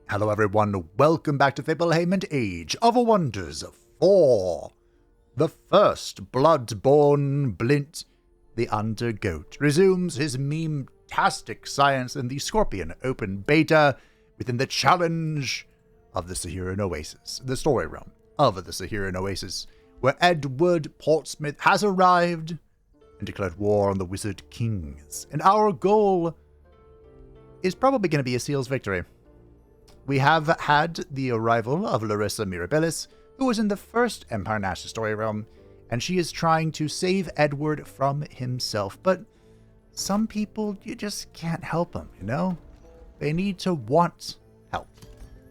Hello everyone, welcome back to Fablehaven Age of Wonders 4. The first blood-born Blint, the UnderGOAT, resumes his meme-tastic science in the Scorpion open beta within the challenge of the Sehiran Oasis, the story realm of the Sehiran Oasis, where Edward Portsmouth has arrived and declared war on the Wizard Kings. And our goal is probably going to be a Seal's victory. We have had the arrival of Larissa Mirabilis, who was in the first Empire National story realm, and she is trying to save Edward from himself. But some people, you just can't help them, you know? They need to want help.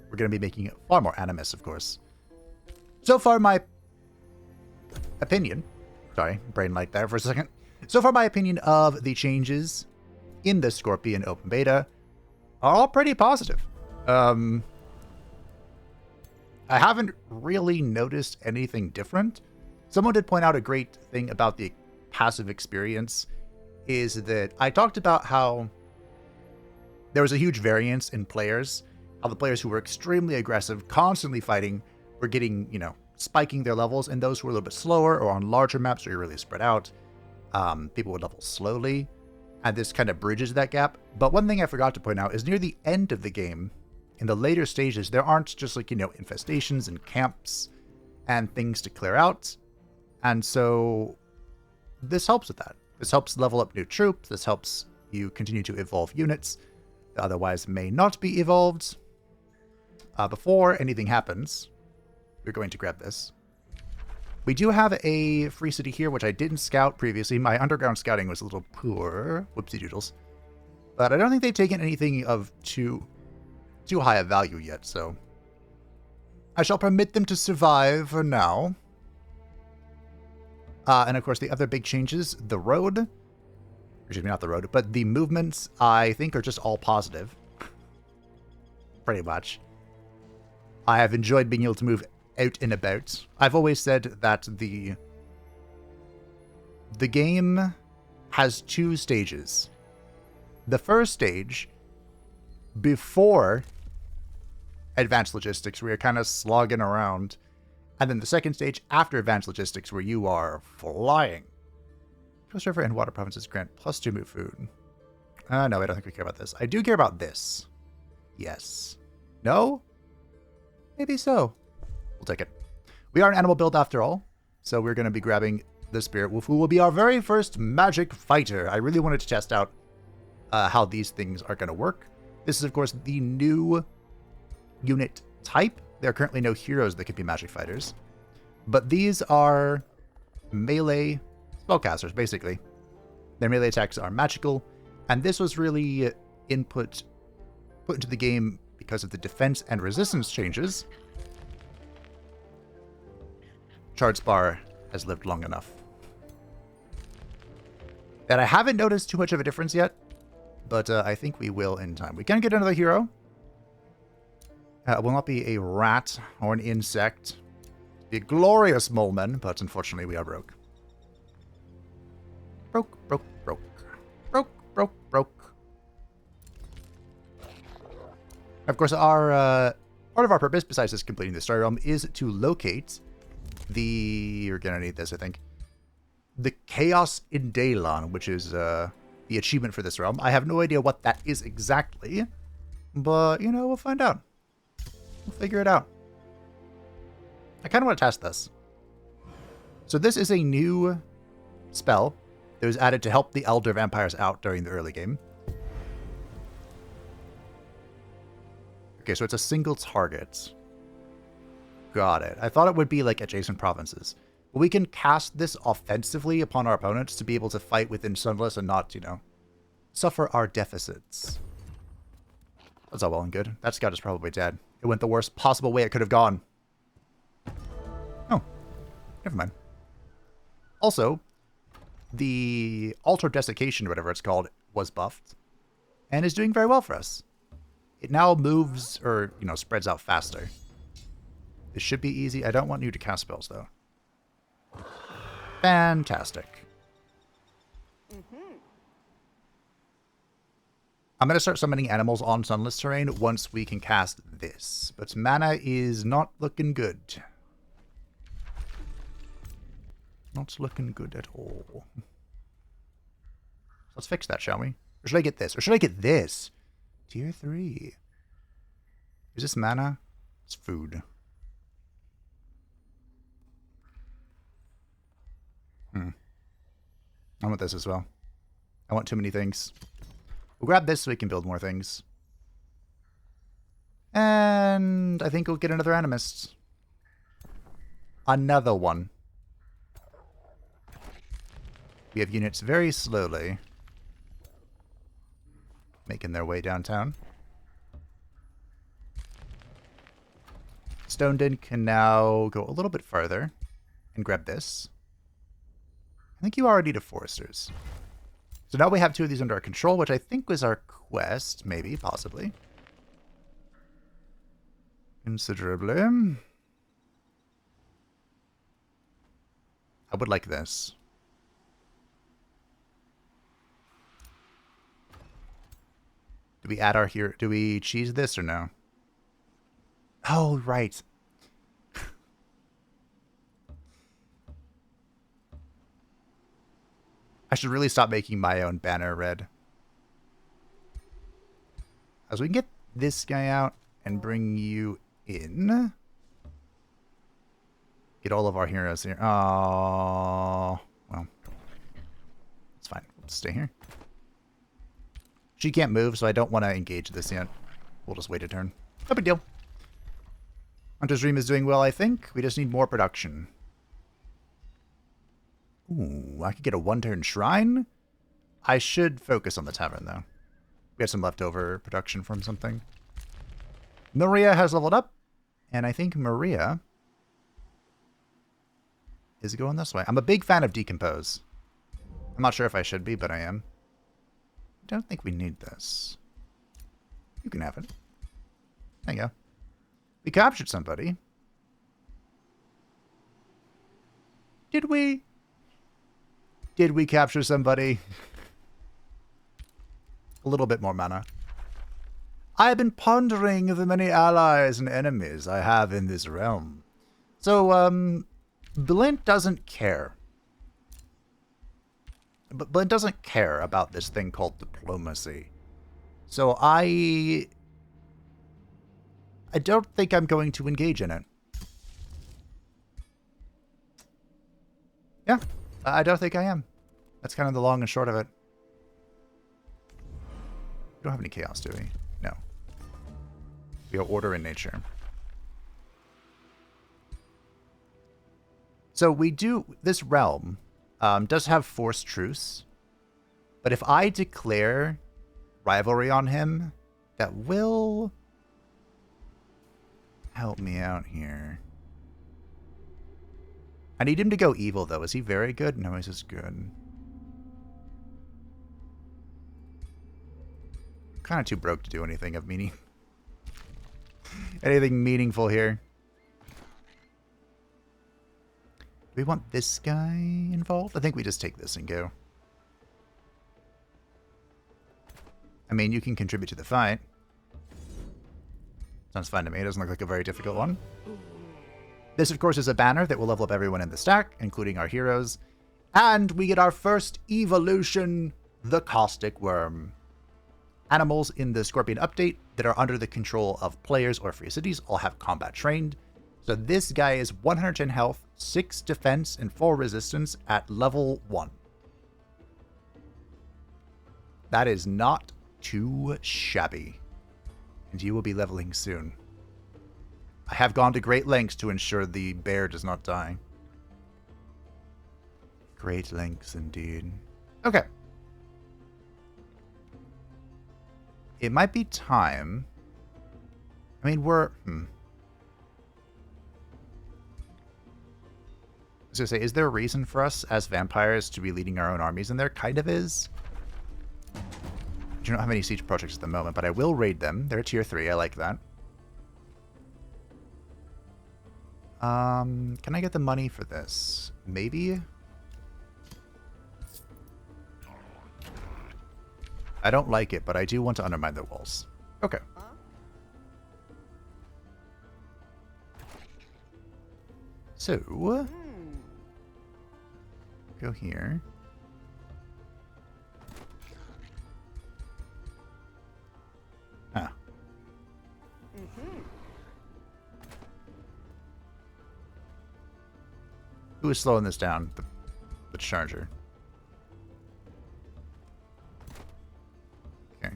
We're going to be making it far more animus, of course. So far, my opinion... Sorry, brain light there for a second. So far, my opinion of the changes in the Scorpion open beta are all pretty positive. I haven't really noticed anything different. Someone did point out a great thing about the passive experience is that I talked about how there was a huge variance in players, how the players who were extremely aggressive, constantly fighting, were getting, spiking their levels, and those who were a little bit slower or on larger maps where you're really spread out, people would level slowly, and this kind of bridges that gap. But one thing I forgot to point out is near the end of the game, in the later stages, there aren't just infestations and camps and things to clear out. And so this helps with that. This helps level up new troops. This helps you continue to evolve units that otherwise may not be evolved. Before anything happens, we're going to grab this. We do have a free city here, which I didn't scout previously. My underground scouting was a little poor. Whoopsie doodles. But I don't think they've taken anything of too high a value yet, so I shall permit them to survive for now. And of course, the other big changes, the road, excuse me, not the road, but the movements, I think, are just all positive. Pretty much. I have enjoyed being able to move out and about. I've always said that the game has two stages. The first stage, before advanced logistics, where you're kind of slogging around, and then the second stage after advanced logistics, where you are flying. Coast River and Water Provinces grant +2 move food. No, I don't think we care about this. I do care about this. Yes. No? Maybe so. We'll take it. We are an animal build after all, so we're going to be grabbing the Spirit Wolf, who will be our very first magic fighter. I really wanted to test out how these things are going to work. This is, of course, the new unit type. There are currently no heroes that can be magic fighters, but these are melee spellcasters, basically. Their melee attacks are magical, and this was really put into the game because of the defense and resistance changes. Charredspar has lived long enough that I haven't noticed too much of a difference yet, but I think we will in time. We can get another hero. It will not be a rat or an insect. Be a glorious moleman, but unfortunately we are broke. Broke. Of course, our part of our purpose, besides just completing the story realm, is to locate you're gonna need this, I think, the Chaos in Daylon, which is the achievement for this realm. I have no idea what that is exactly, but, we'll find out. We'll figure it out. I kind of want to test this. So this is a new spell that was added to help the Elder Vampires out during the early game. Okay, so it's a single target. Got it. I thought it would be like adjacent provinces. But we can cast this offensively upon our opponents to be able to fight within Sunless and not, suffer our deficits. That's all well and good. That scout is probably dead. It went the worst possible way it could have gone. Oh, never mind. Also, the Altar Desiccation, or whatever it's called, was buffed and is doing very well for us. It now moves, or, spreads out faster. This should be easy. I don't want you to cast spells, though. Fantastic. I'm going to start summoning animals on sunless terrain once we can cast this. But mana is not looking good. Not looking good at all. Let's fix that, shall we? Or should I get this? Or should I get this? Tier 3. Is this mana? It's food. I want this as well. I want too many things. We'll grab this so we can build more things. And I think we'll get another Animist. Another one. We have units very slowly making their way downtown. Stoneden can now go a little bit farther and grab this. I think you already need a Foresters. So now we have 2 of these under our control, which I think was our quest. Maybe, possibly. Considerably. I would like this. Do we add our hero? Do we cheese this or no? Oh, right. I should really stop making my own banner red. As we can get this guy out and bring you in. Get all of our heroes here. Oh, well. It's fine. We'll stay here. She can't move, so I don't want to engage this yet. We'll just wait a turn. No big deal. Hunter's Dream is doing well, I think. We just need more production. Ooh, I could get a 1-turn shrine? I should focus on the tavern, though. We have some leftover production from something. Maria has leveled up, and I think Maria is going this way. I'm a big fan of Decompose. I'm not sure if I should be, but I am. I don't think we need this. You can have it. There you go. We captured somebody. Did we? Did we capture somebody? A little bit more mana. I have been pondering the many allies and enemies I have in this realm. So, Blint doesn't care. But Blint doesn't care about this thing called diplomacy. So I don't think I'm going to engage in it. Yeah, I don't think I am. That's kind of the long and short of it. We don't have any chaos, do we? No. We are order in nature. So we do, this realm does have forced truce. But if I declare rivalry on him, that will help me out here. I need him to go evil, though. Is he very good? No, he's just good. Kind of too broke to do anything of meaning. Anything meaningful here. Do we want this guy involved? I think we just take this and go. I mean, you can contribute to the fight. Sounds fine to me. It doesn't look like a very difficult one. This, of course, is a banner that will level up everyone in the stack, including our heroes. And we get our first evolution, the Caustic Worm. Animals in the Scorpion update that are under the control of players or free cities all have combat trained. So this guy is 110 health, 6 defense, and 4 resistance at level 1. That is not too shabby. And you will be leveling soon. I have gone to great lengths to ensure the bear does not die. Great lengths indeed. Okay. It might be time. I mean, we're... I was going to say, is there a reason for us as vampires to be leading our own armies? And there kind of is. I don't have any siege projects at the moment, but I will raid them. They're tier 3. I like that. Can I get the money for this? Maybe? I don't like it, but I do want to undermine their walls. Okay. So, go here. Ah. Who is slowing this down? The charger. Okay.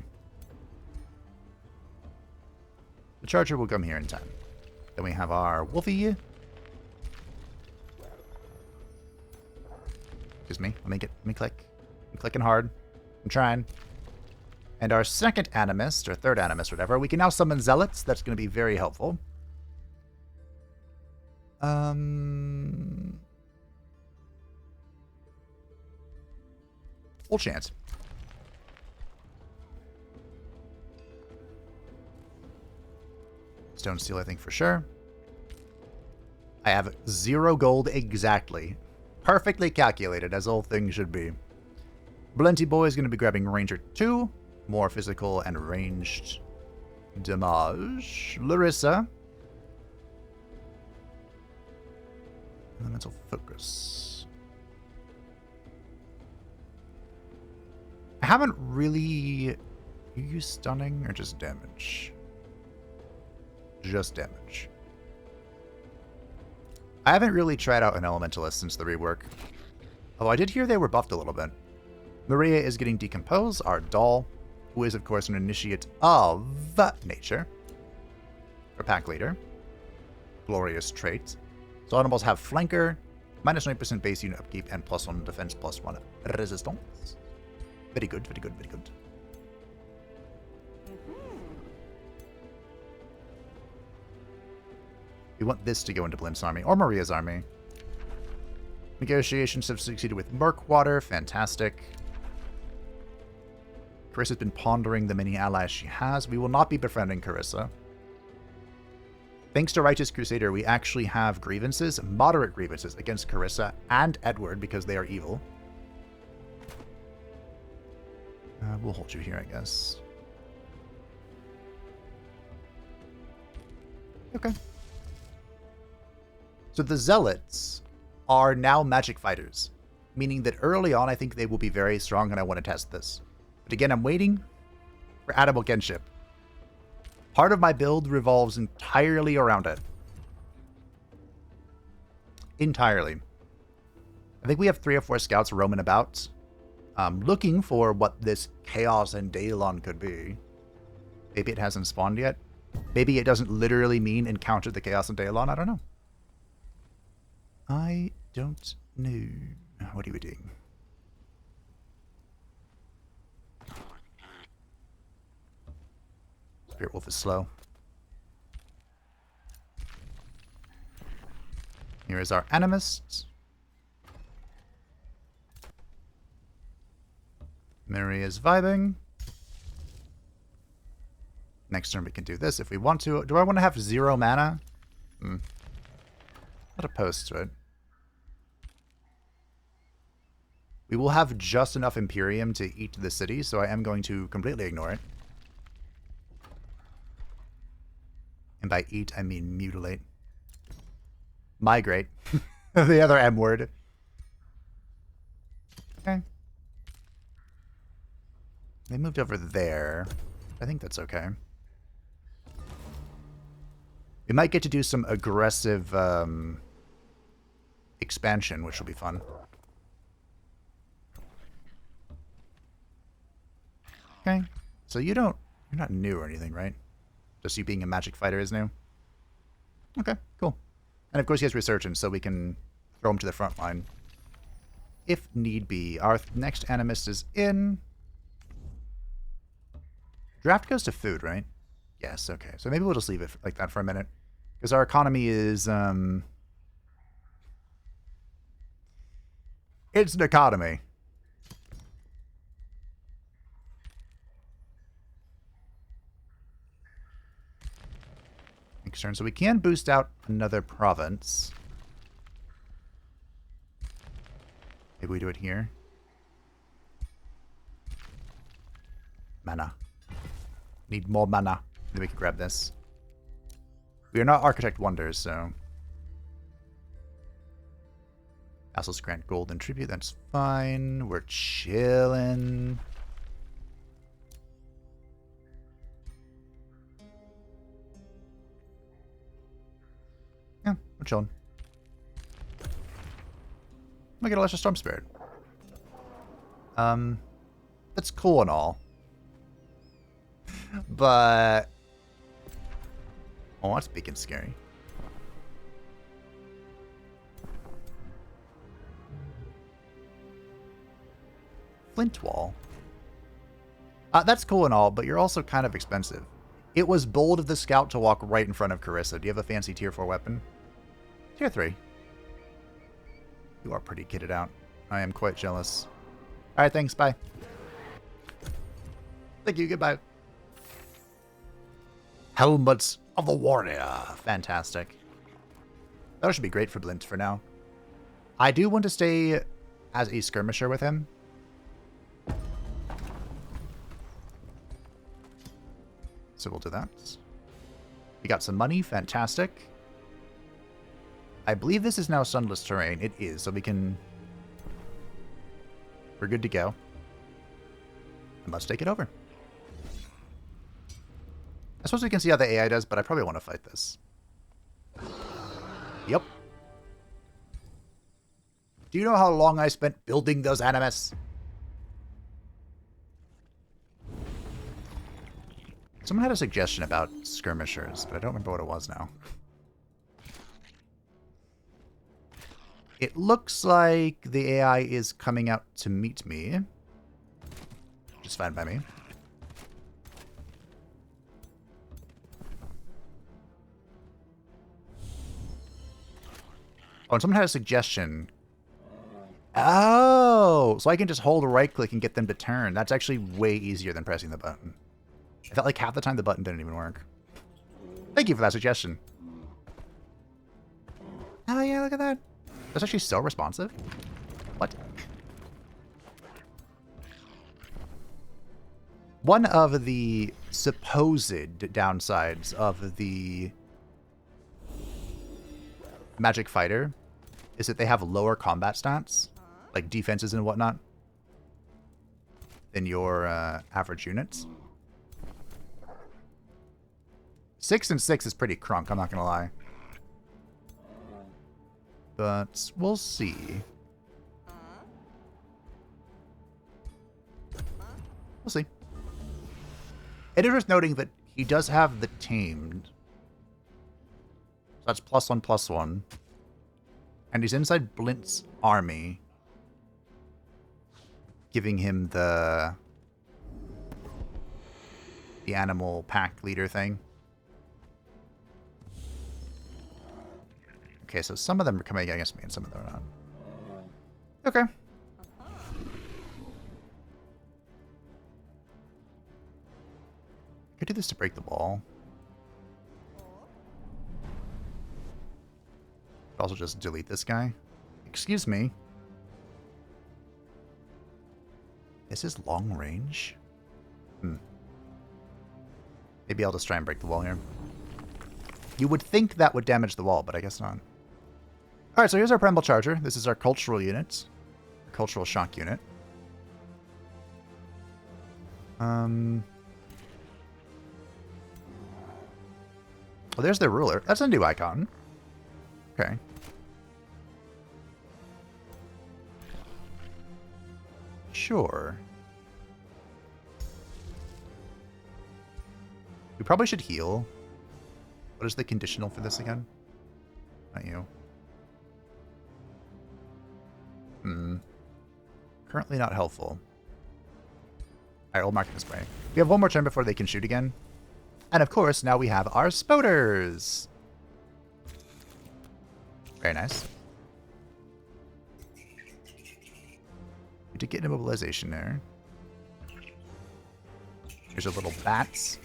The charger will come here in time. Then we have our Wolfie. Excuse me. Let me click. I'm clicking hard. I'm trying. And our second animist, or third animist, whatever, we can now summon zealots. That's going to be very helpful. Full chance. Stone steel, I think, for sure. I have 0 gold exactly. Perfectly calculated, as all things should be. Blinty Boy is going to be grabbing Ranger 2. More physical and ranged damage. Larissa. Elemental focus. I haven't really... You use stunning or just damage? Just damage. I haven't really tried out an elementalist since the rework. Although I did hear they were buffed a little bit. Maria is getting Decompose, our doll, who is, of course, an initiate of nature. Or pack leader. Glorious trait. So animals have flanker, minus 9% base unit upkeep, and +1 defense, +1 resistance. Very good, very good, very good. We want this to go into Blint's army, or Maria's army. Negotiations have succeeded with Murkwater. Fantastic. Carissa's been pondering the many allies she has. We will not be befriending Carissa. Thanks to Righteous Crusader, we actually have grievances, moderate grievances, against Carissa and Edward because they are evil. We'll hold you here, I guess. Okay. So the Zealots are now magic fighters, meaning that early on I think they will be very strong and I want to test this. But again, I'm waiting for Animal Kinship. Part of my build revolves entirely around it. Entirely. I think we have 3 or 4 scouts roaming about, looking for what this Chaos and Daylon could be. Maybe it hasn't spawned yet. Maybe it doesn't literally mean encounter the Chaos and Daylon. I don't know. I don't know. What are we doing? Spirit Wolf is slow. Here is our Animist. Mary is vibing. Next turn we can do this if we want to. Do I want to have 0 mana? Not opposed to it. We will have just enough Imperium to eat the city, so I am going to completely ignore it. And by eat, I mean mutilate. Migrate. The other M word. Okay. They moved over there. I think that's okay. We might get to do some aggressive expansion, which will be fun. Okay. So you're not new or anything, right? Just you being a magic fighter is new? Okay, cool. And of course he has Resurgence, so we can throw him to the front line. If need be. Our next Animist is in. Draft goes to food, right? Yes, okay. So maybe we'll just leave it like that for a minute. Because our economy is, it's an economy. Next turn. So we can boost out another province. Maybe we do it here. Mana. Need more mana. Then we can grab this. We are not Architect Wonders, so... Vassals grant gold and tribute, that's fine. We're chilling. Yeah, we're chilling. I get a Lesser Storm Spirit. That's cool and all. But... Oh, that's big and scary. Flint Wall. That's cool and all, but you're also kind of expensive. It was bold of the scout to walk right in front of Carissa. Do you have a fancy tier 4 weapon? Tier 3. You are pretty kitted out. I am quite jealous. Alright, thanks. Bye. Thank you. Goodbye. Helmets of the Warrior. Fantastic. That should be great for Blint for now. I do want to stay as a skirmisher with him. So we'll do that. We got some money. Fantastic. I believe this is now sunless terrain. It is, so we can... We're good to go. And let's take it over. I suppose we can see how the AI does, but I probably want to fight this. Yep. Do you know how long I spent building those animus? Someone had a suggestion about skirmishers, but I don't remember what it was now. It looks like the AI is coming out to meet me. Which is fine by me. Oh, and someone had a suggestion. Oh, so I can just hold right click and get them to turn. That's actually way easier than pressing the button. I felt like half the time the button didn't even work. Thank you for that suggestion. Oh yeah, look at that. That's actually so responsive. What? One of the supposed downsides of the Magic Fighter is that they have lower combat stats, like defenses and whatnot, than your average units. 6 and 6 is pretty crunk, I'm not gonna lie. But we'll see. We'll see. It is worth noting that he does have the tamed. So that's +1/+1. And he's inside Blint's army, giving him the animal pack leader thing. Okay, so some of them are coming against me and some of them are not. Okay. Could do this to break the wall. Could also just delete this guy. Excuse me. Is this long range? Maybe I'll just try and break the wall here. You would think that would damage the wall, but I guess not. Alright, so here's our Primal Charger. This is our cultural unit. Cultural shock unit. Oh, there's their ruler. That's a new icon. Okay. Sure. We probably should heal. What is the conditional for this again? Not you. Currently not helpful. Alright, we'll mark it this way. We have one more turn before they can shoot again. And of course, now we have our Spoders. Very nice. We did get immobilization there. Here's our little bats.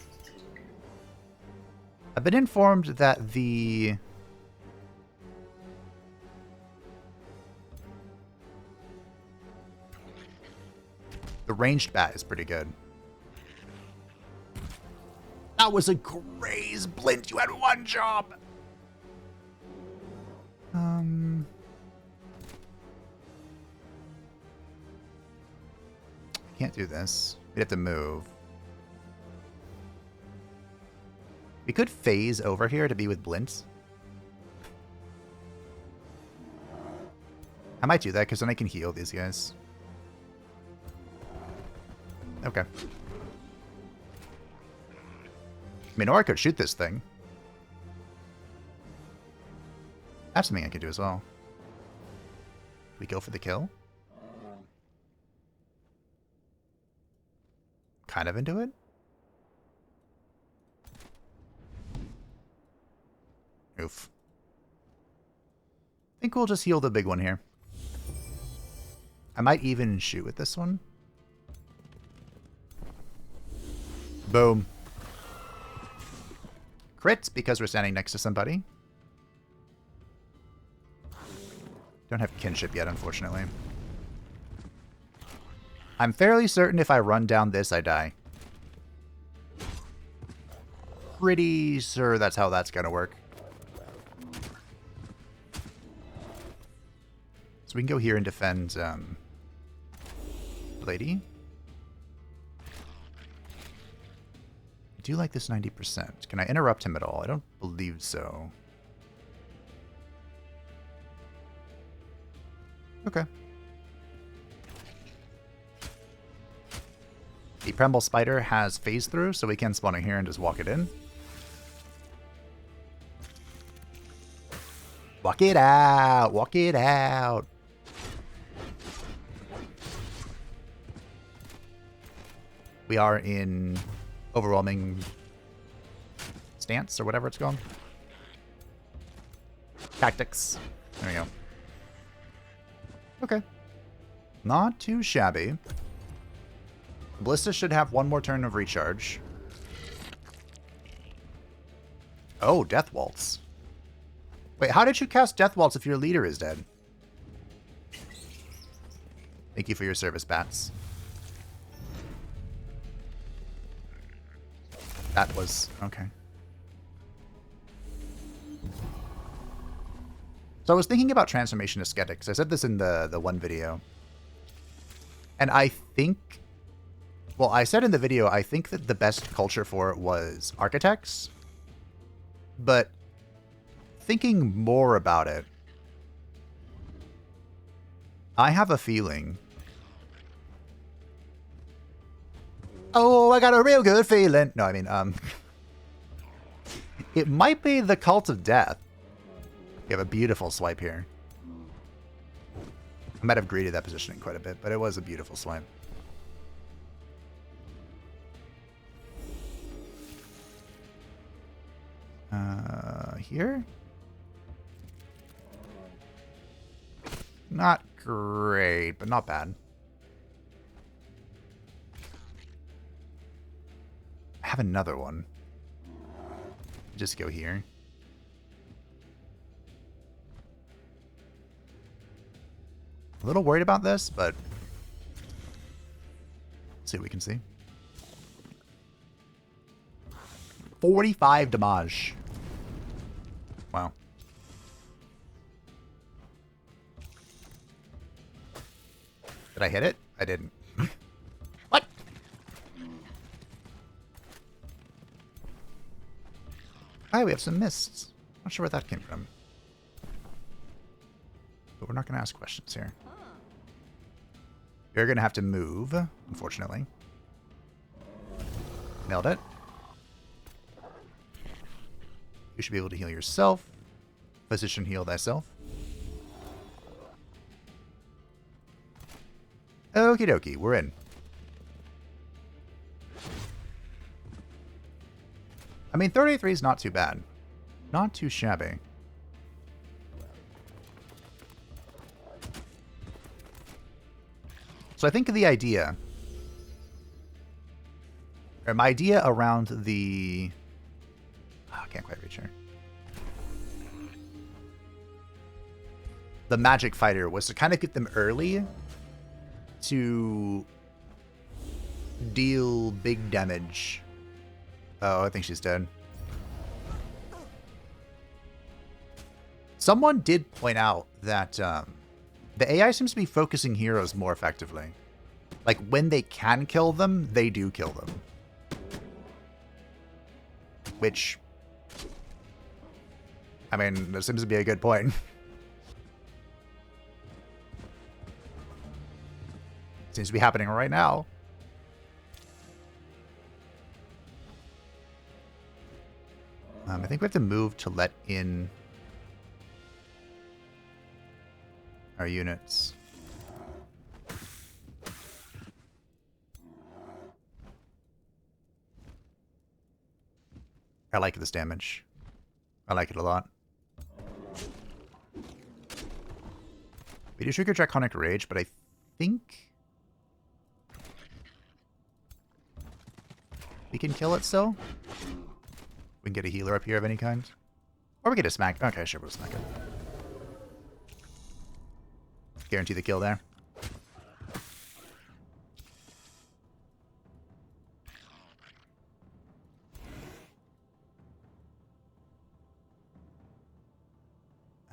I've been informed that the ranged bat is pretty good. That was a graze, Blint. You had one job. Can't do this. We'd have to move. We could phase over here to be with Blint. I might do that because then I can heal these guys. Okay. I mean, or I could shoot this thing. That's something I could do as well. We go for the kill? Kind of into it? Oof. I think we'll just heal the big one here. I might even shoot with this one. Boom. Crits because we're standing next to somebody. Don't have kinship yet, unfortunately. I'm fairly certain if I run down this, I die. Pretty sure that's how that's gonna work. So we can go here and defend, Lady. I do like this 90%. Can I interrupt him at all? I don't believe so. Okay. The Primal Spider has phase through, so we can spawn in here and just walk it in. Walk it out! Walk it out! We are in overwhelming stance, or whatever it's called. Tactics. There we go. Okay. Not too shabby. Ballista should have one more turn of recharge. Oh, Death Waltz. Wait, how did you cast Death Waltz if your leader is dead? Thank you for your service, Bats. That was... okay. So I was thinking about transformation aesthetics. I said this in the one video. And I think... well, I said in the video, I think that the best culture for it was architects. But thinking more about it, I have a feeling... oh, I got a real good feeling. No, I mean, it might be the Cult of Death. You have a beautiful swipe here. I might have greeted that positioning quite a bit, but it was a beautiful swipe. Here? Not great, but not bad. I have another one. Just go here. A little worried about this, but let's see what we can see. 45 damage. Wow. Did I hit it? I didn't. What? Hi, we have some mists. Not sure where that came from. But we're not going to ask questions here. You're going to have to move, unfortunately. Nailed it. You should be able to heal yourself. Physician, heal thyself. Okie dokie, we're in. I mean, 33 is not too bad. Not too shabby. So I think the idea... or my idea around the... oh, I can't quite reach her. The magic fighter was to kind of get them early to deal big damage Oh, I think she's dead. Someone did point out that the AI seems to be focusing heroes more effectively. Like, when they can kill them, they do kill them. Which, I mean, there seems to be a good point. Seems to be happening right now. I think we have to move to let in our units. I like this damage. I like it a lot. We do trigger Draconic Rage, but I think we can kill it still. We can get a healer up here of any kind. Or we get a smack. Okay, sure, we'll smack it. Guarantee the kill there.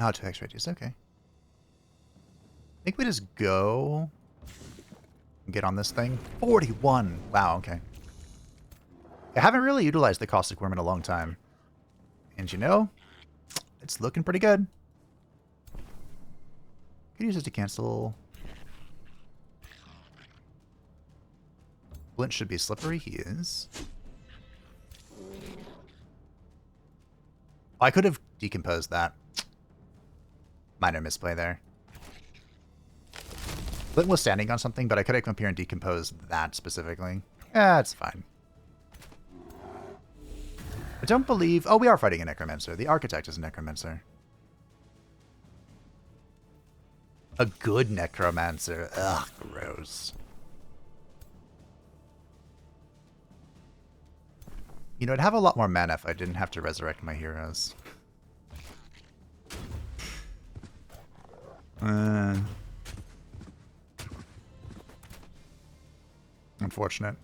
Oh, 2x radius, okay. I think we just go and get on this thing. 41! Wow, okay. I haven't really utilized the Caustic Worm in a long time. And you know, it's looking pretty good. Could use it to cancel. Blint should be slippery. He is. I could have decomposed that. Minor misplay there. Blint was standing on something, but I could have come here and decomposed that specifically. It's fine. I don't believe... Oh, we are fighting a Necromancer. The Architect is a Necromancer. A good Necromancer. Ugh, gross. You know, I'd have a lot more mana if I didn't have to resurrect my heroes. Unfortunate.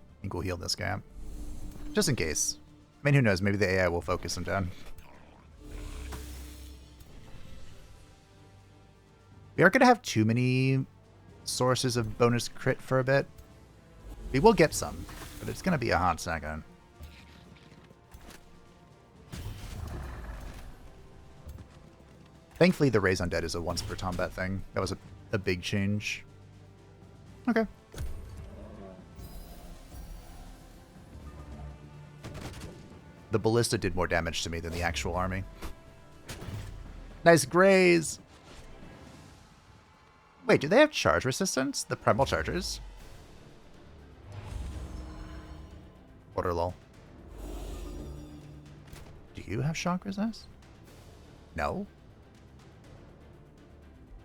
I think we'll heal this guy. Just in case. I mean, who knows? Maybe the AI will focus him down. We aren't going to have too many sources of bonus crit for a bit. We will get some, but it's going to be a hot second. Thankfully, the Raise Undead is a once per combat thing. That was a big change. Okay. The Ballista did more damage to me than the actual army. Nice graze! Wait, do they have charge resistance? The Primal Chargers? Order lol. Do you have shock resist? No?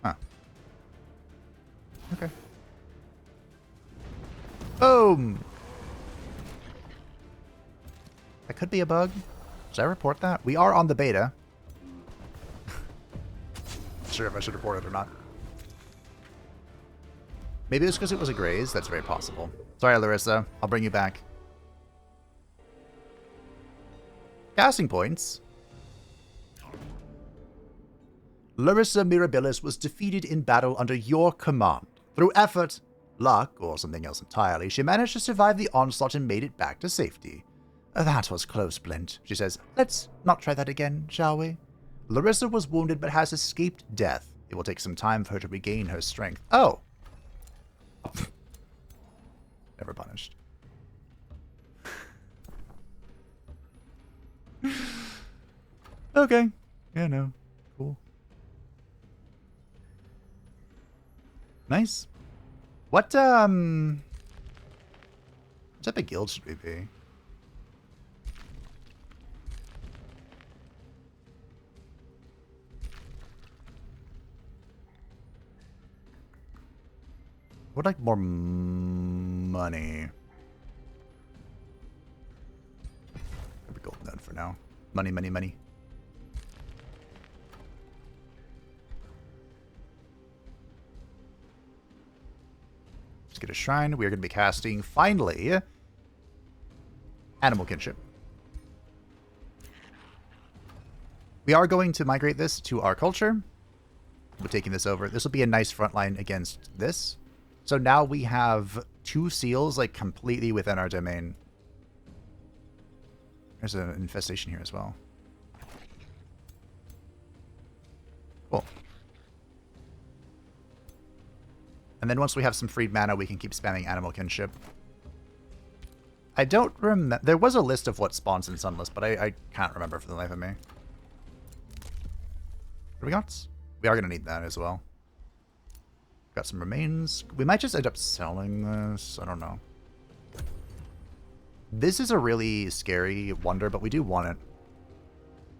Huh. Okay. Boom! That could be a bug. Should I report that? We are on the beta. Not sure if I should report it or not. Maybe it's because it was a graze. That's very possible. Sorry, Larissa. I'll bring you back. Casting points. Larissa Mirabilis was defeated in battle under your command. Through effort, luck, or something else entirely, she managed to survive the onslaught and made it back to safety. That was close, Blint, she says. Let's not try that again, shall we? Larissa was wounded but has escaped death. It will take some time for her to regain her strength. Oh! Never punished. Okay. Yeah, no. Cool. Nice. What type of guild should we be? Would like more money. Maybe gold node for now. Money, money, money. Let's get a shrine. We are going to be casting, finally, Animal Kinship. We are going to migrate this to our culture. We're taking this over. This will be a nice front line against this. So now we have 2 seals, like, completely within our domain. There's an infestation here as well. Cool. And then once we have some freed mana, we can keep spamming Animal Kinship. I don't remember. There was a list of what spawns in Sunless, but I can't remember for the life of me. What do we got? We are going to need that as well. Got some remains. We might just end up selling this. I don't know. This is a really scary wonder, but we do want it.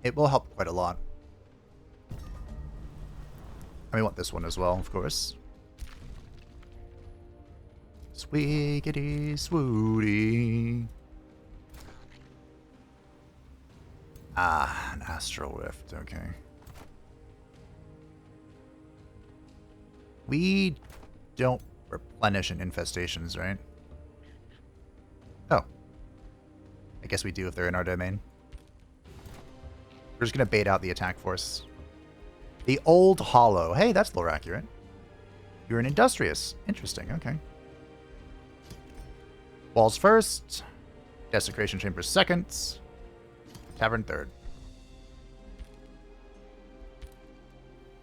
It will help quite a lot. And we want this one as well, of course. Swiggity swooty. Ah, an Astral Rift. Okay. We don't replenish in infestations, right? Oh. I guess we do if they're in our domain. We're just going to bait out the attack force. The Old Hollow. Hey, that's lore accurate. You're an Industrious. Interesting, okay. Walls first. Desecration Chamber second. Tavern third.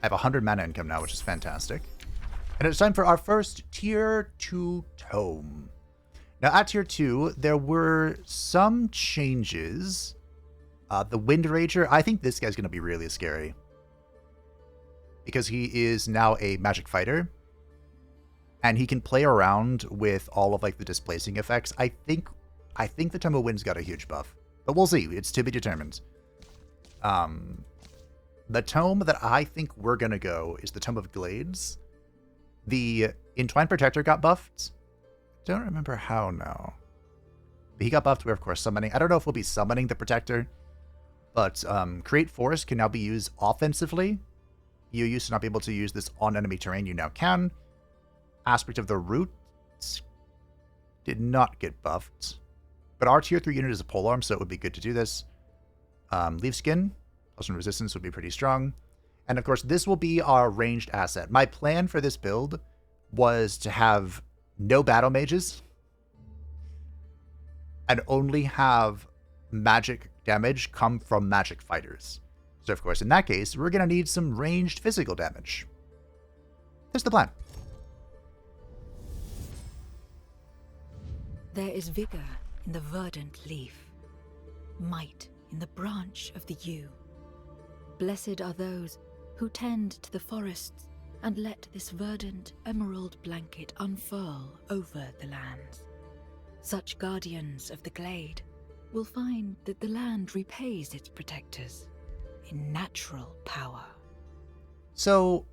I have 100 mana income now, which is fantastic. And it's time for our first Tier 2 Tome. Now, at Tier 2, there were some changes. The Wind Rager, I think this guy's going to be really scary. Because he is now a magic fighter. And he can play around with all of like the displacing effects. I think the Tome of Wind's got a huge buff. But we'll see. It's to be determined. The tome that I think we're going to go is the Tome of Glades. The Entwined Protector got buffed. Don't remember how now. But he got buffed. We're, of course, summoning. I don't know if we'll be summoning the Protector. But Create Force can now be used offensively. You used to not be able to use this on enemy terrain. You now can. Aspect of the Roots did not get buffed. But our Tier 3 unit is a polearm, so it would be good to do this. Leaf Skin. Plus one resistance would be pretty strong. And of course, this will be our ranged asset. My plan for this build was to have no battle mages and only have magic damage come from magic fighters. So of course, in that case, we're going to need some ranged physical damage. Here's the plan. There is vigor in the verdant leaf, might in the branch of the yew. Blessed are those who tend to the forests and let this verdant emerald blanket unfurl over the lands. Such guardians of the glade will find that the land repays its protectors in natural power. So,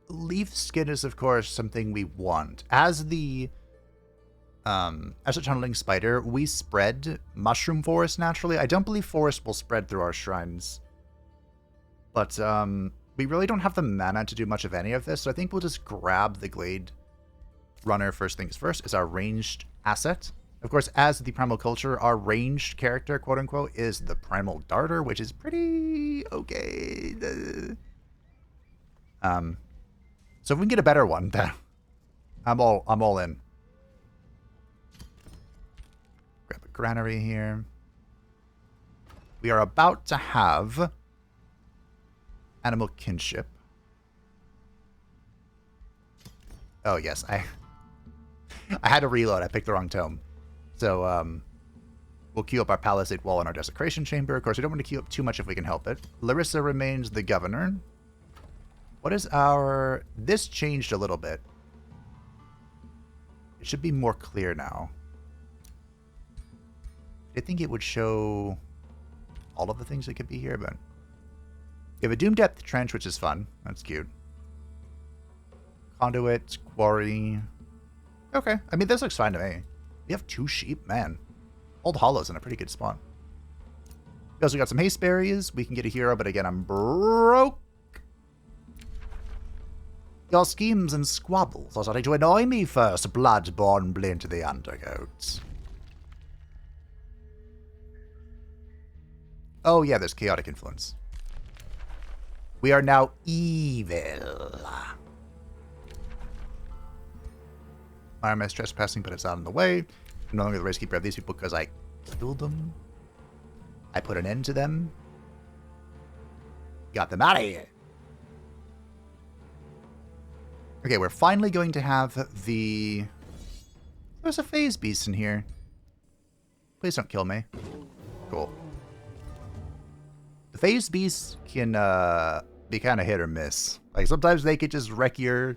leaf skin is, of course, something we want. As a tunneling spider, we spread mushroom forest naturally. I don't believe forest will spread through our shrines. But we really don't have the mana to do much of any of this, so I think we'll just grab the Glade Runner first things first. It's our ranged asset. Of course, as the Primal Culture, our ranged character, quote-unquote, is the Primal Darter, which is pretty okay. So if we can get a better one, then I'm all in. Grab a granary here. We are about to have Animal Kinship. Oh yes, I had to reload. I picked the wrong tome. So we'll queue up our Palisade Wall and our Desecration Chamber. Of course, we don't want to queue up too much if we can help it. Larissa remains the governor. What is our... This changed a little bit. It should be more clear now. I think it would show all of the things that could be here, but... We have a Doom Depth Trench, which is fun. That's cute. Conduit, Quarry. Okay. I mean, this looks fine to me. We have 2 sheep, man. Old Hollow's in a pretty good spot. We also got some haste berries. We can get a hero, but again, I'm broke. Your schemes and squabbles are starting to annoy me, first blood-born Blint of the UnderGOAT. Oh yeah, there's chaotic influence. We are now evil. I'm as trespassing, but it's out in the way. I'm no longer the racekeeper of these people because I killed them. I put an end to them. Got them out of here. Okay, we're finally going to have the... There's a phase beast in here. Please don't kill me. Cool. The phase beasts can be kind of hit or miss. Like, sometimes they could just wreck your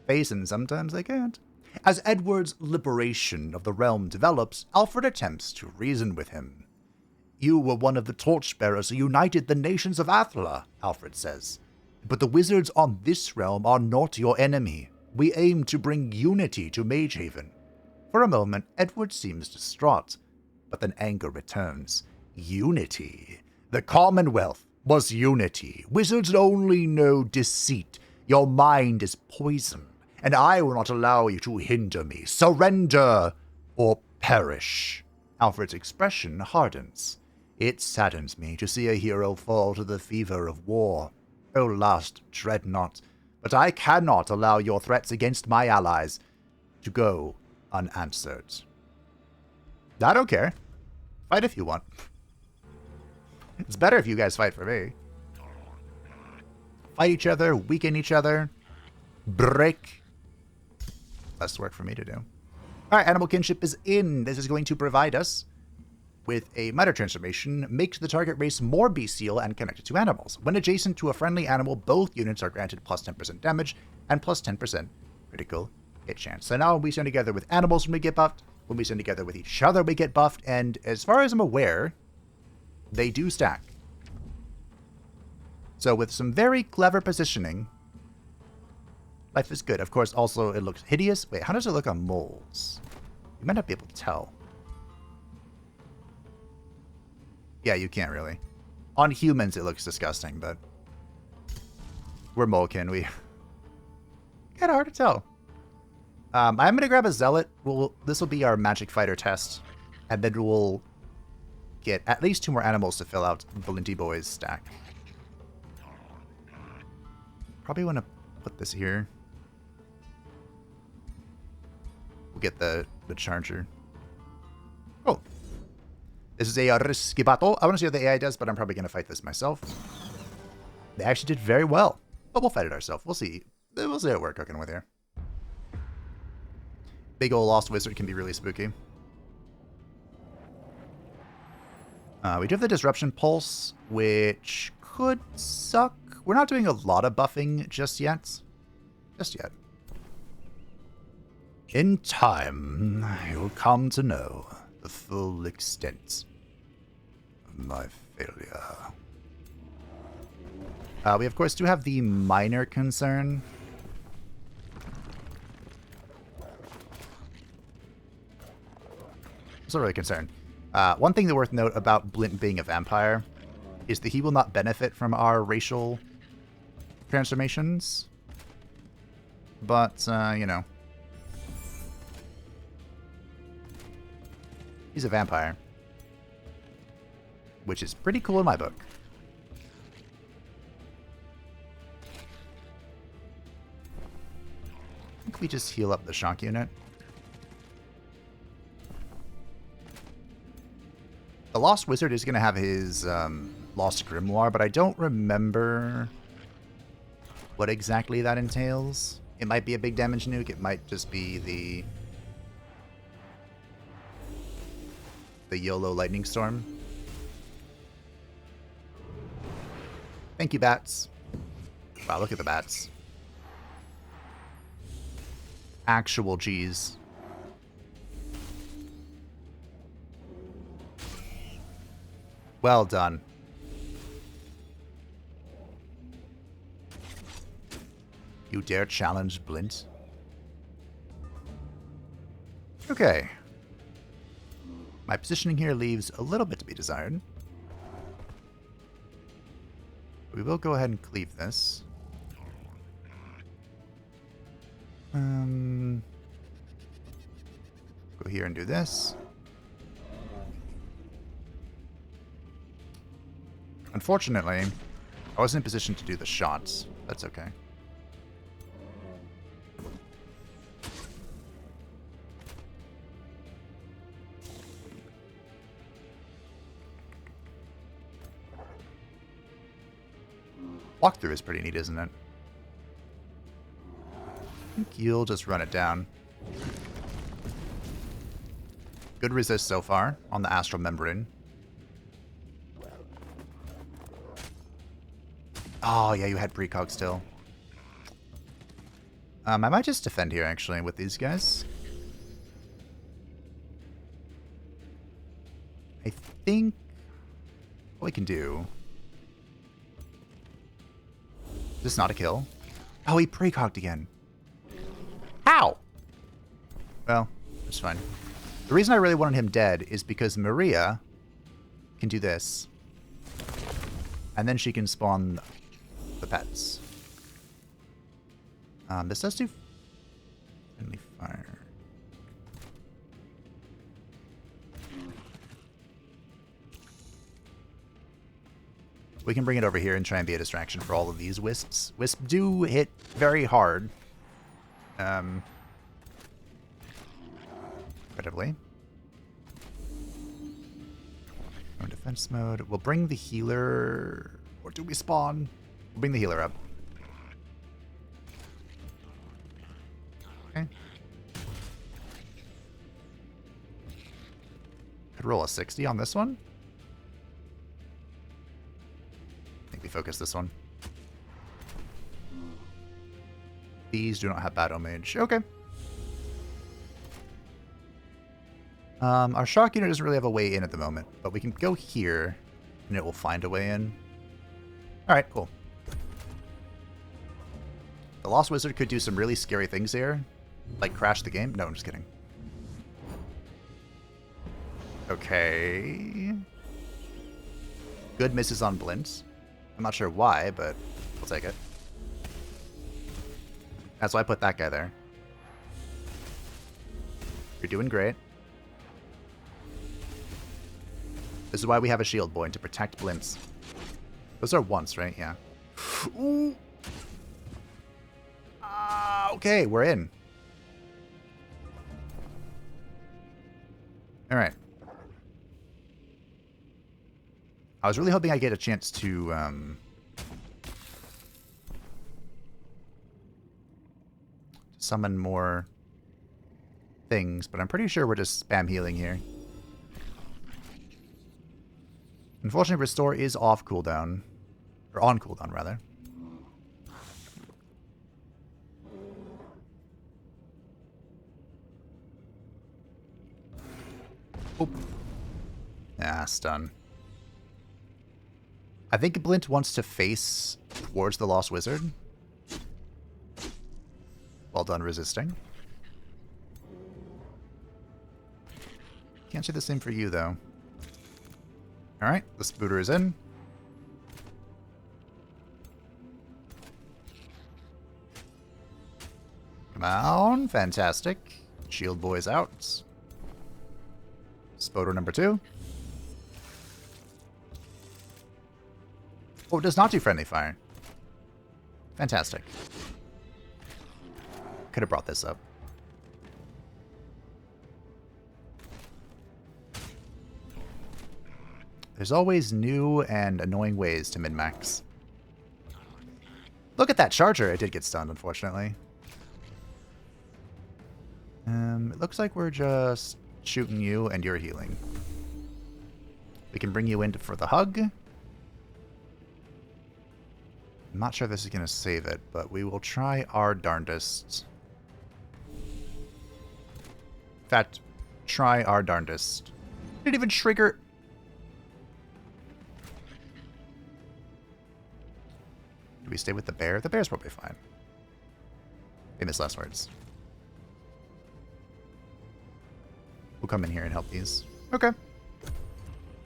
face, and sometimes they can't. As Edward's liberation of the realm develops, Alfred attempts to reason with him. You were one of the torchbearers who united the nations of Athla, Alfred says. But the wizards on this realm are not your enemy. We aim to bring unity to Magehaven. For a moment, Edward seems distraught, but then anger returns. Unity. The Commonwealth was unity. Wizards only know deceit. Your mind is poison, and I will not allow you to hinder me. Surrender or perish. Alfred's expression hardens. It saddens me to see a hero fall to the fever of war. O last dreadnought, but I cannot allow your threats against my allies to go unanswered. I don't care. Fight if you want. It's better if you guys fight for me. Fight each other, weaken each other, break. Less work for me to do. Alright, Animal Kinship is in. This is going to provide us with a meta transformation, makes the target race more bestial and connected to animals. When adjacent to a friendly animal, both units are granted plus 10% damage and plus 10% critical hit chance. So now when we stand together with animals when we get buffed, when we stand together with each other we get buffed, and as far as I'm aware, they do stack. So with some very clever positioning, life is good. Of course, also it looks hideous. Wait, how does it look on moles? You might not be able to tell. Yeah, you can't really. On humans, it looks disgusting, but we're Molekin. We kind of hard to tell. I'm going to grab a Zealot. This will be our Magic Fighter test, and then we'll get at least 2 more animals to fill out Blinty Boy's stack. Probably want to put this here. We'll get the charger. Oh. This is a risky battle. I want to see what the AI does, but I'm probably going to fight this myself. They actually did very well, but we'll fight it ourselves. We'll see. We'll see what we're cooking with here. Big ol' Lost Wizard can be really spooky. We do have the Disruption Pulse, which could suck. We're not doing a lot of buffing just yet. Just yet. In time, you'll come to know the full extent of my failure. We, of course, do have the minor concern. It's not really a concern. One thing worth note about Blint being a vampire is that he will not benefit from our racial transformations. But, you know. He's a vampire. Which is pretty cool in my book. I think we just heal up the shock unit. The Lost Wizard is going to have his Lost Grimoire, but I don't remember what exactly that entails. It might be a big damage nuke. It might just be the YOLO Lightning Storm. Thank you, bats. Wow, look at the bats. Actual G's. Well done. You dare challenge Blint? Okay. My positioning here leaves a little bit to be desired. We will go ahead and cleave this. Go here and do this. Unfortunately, I wasn't in position to do the shots. That's okay. Walkthrough is pretty neat, isn't it? I think you'll just run it down. Good resist so far on the Astral Membrane. Oh, yeah, you had precog still. I might just defend here, actually, with these guys. I think what we can do... Is this not a kill? Oh, he precogged again. How? Well, it's fine. The reason I really wanted him dead is because Maria can do this. And then she can spawn the pets. This does do friendly fire. We can bring it over here and try and be a distraction for all of these wisps. Wisps do hit very hard. Incredibly. No defense mode. We'll bring the healer... Or do we spawn? We'll bring the healer up. Okay. Could roll a 60 on this one. I think we focus this one. These do not have Battle Mage. Okay. Our shock unit doesn't really have a way in at the moment, but we can go here, and it will find a way in. Alright, cool. The Lost Wizard could do some really scary things here, like crash the game. No, I'm just kidding. Okay. Good misses on Blint. I'm not sure why, but we'll take it. That's why I put that guy there. You're doing great. This is why we have a shield boy, to protect Blints. Those are once, right? Yeah. Ooh. Okay, we're in. All right. I was really hoping I'd get a chance to summon more things, but I'm pretty sure we're just spam healing here. Unfortunately, Restore is off cooldown. Or on cooldown, rather. Oop. Ah, stun. I think Blint wants to face towards the Lost Wizard. Well done resisting. Can't say the same for you, though. Alright, the Spooter is in. Come on, fantastic. Shield Boy's out. Spoder number 2. Oh, it does not do friendly fire. Fantastic. Could have brought this up. There's always new and annoying ways to min-max. Look at that charger. It did get stunned, unfortunately. It looks like we're just shooting you and you're healing. We can bring you in for the hug. I'm not sure this is going to save it, but we will try our darndest. In fact, try our darndest. Didn't even trigger... Do we stay with the bear? The bear's probably fine. Famous last words. We'll come in here and help these. Okay.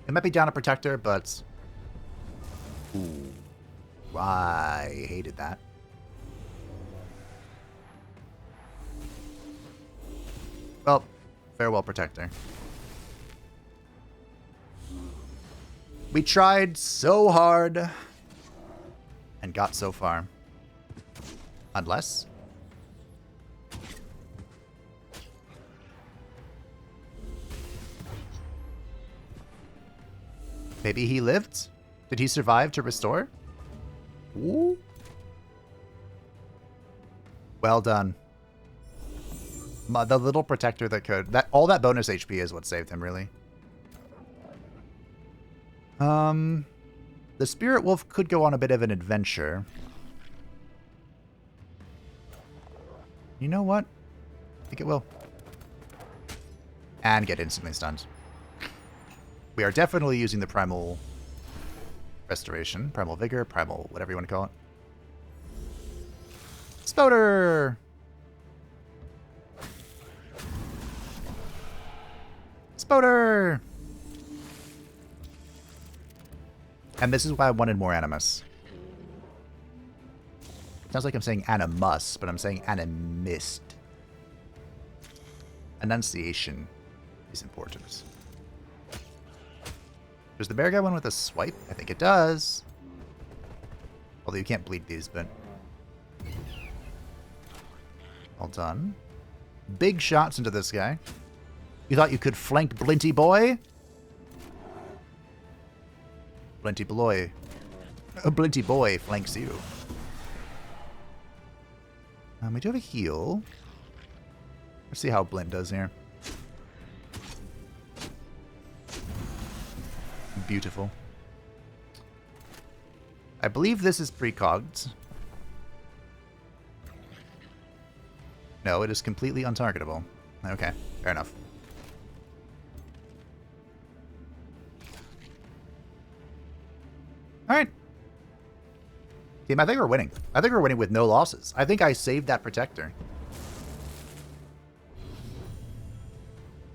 It might be down a protector, but... Ooh. I hated that. Well, farewell, Protector. We tried so hard and got so far. Unless... maybe he lived? Did he survive to restore? Ooh. Well done. The little protector that could. All that bonus HP is what saved him, really. The Spirit Wolf could go on a bit of an adventure. You know what? I think it will. And get instantly stunned. We are definitely using the Primal Restoration. Primal Vigor, Primal, whatever you want to call it. Spouter! Spouter! And this is why I wanted more Animus. Sounds like I'm saying Animus, but I'm saying Animist. Enunciation is important. Does the bear guy one with a swipe? I think it does. Although you can't bleed these, but... well done. Big shots into this guy. You thought you could flank Blinty Boy? Blinty Boy. Blinty Boy flanks you. We do have a heal. Let's see how Blint does here. Beautiful. I believe this is precogged. No, it is completely untargetable. Okay, fair enough. Alright. Team, I think we're winning. I think we're winning with no losses. I think I saved that Protector.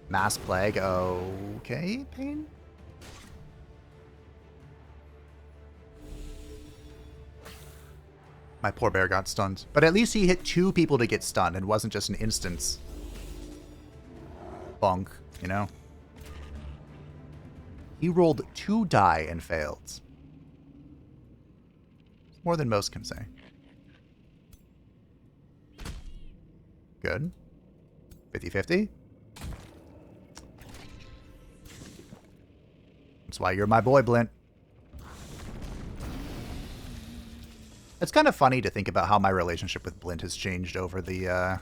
Mass Plague. Okay, Pain? My poor bear got stunned. But at least he hit 2 people to get stunned and wasn't just an instance. Bonk, you know? He rolled 2 die and failed. More than most can say. Good. 50-50. That's why you're my boy, Blint. It's kind of funny to think about how my relationship with Blint has changed over the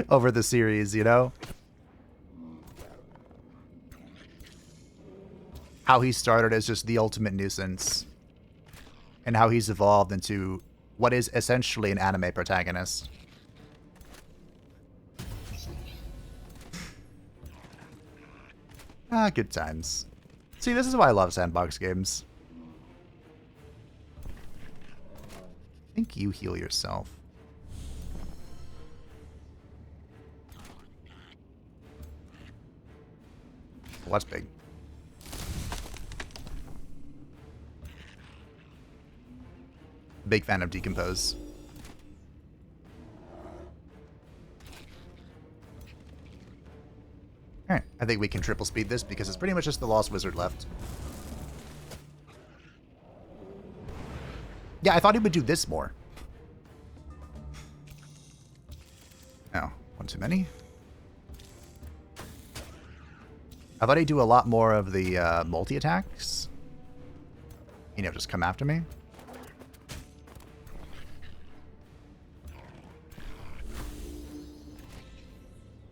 over the series, you know? How he started as just the ultimate nuisance. And how he's evolved into what is essentially an anime protagonist. Ah, good times. See, this is why I love sandbox games. I think you heal yourself. What's big? Big fan of Decompose. Alright, I think we can triple speed this because it's pretty much just the Lost Wizard left. Yeah, I thought he would do this more. Oh, one too many. I thought he'd do a lot more of the multi-attacks. You know, just come after me.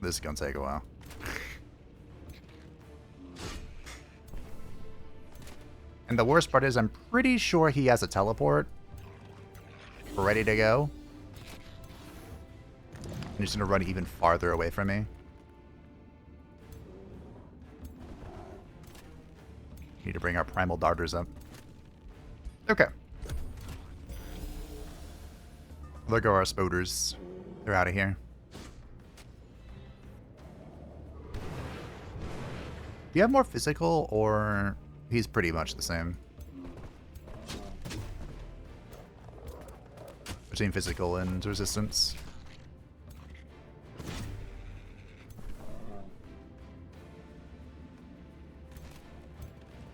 This is gonna take a while. And the worst part is I'm pretty sure he has a teleport ready to go. I'm just gonna run even farther away from me. Need to bring our primal darters up. Okay. There go our spoders. They're out of here. Do you have more physical, or he's pretty much the same? Between physical and resistance.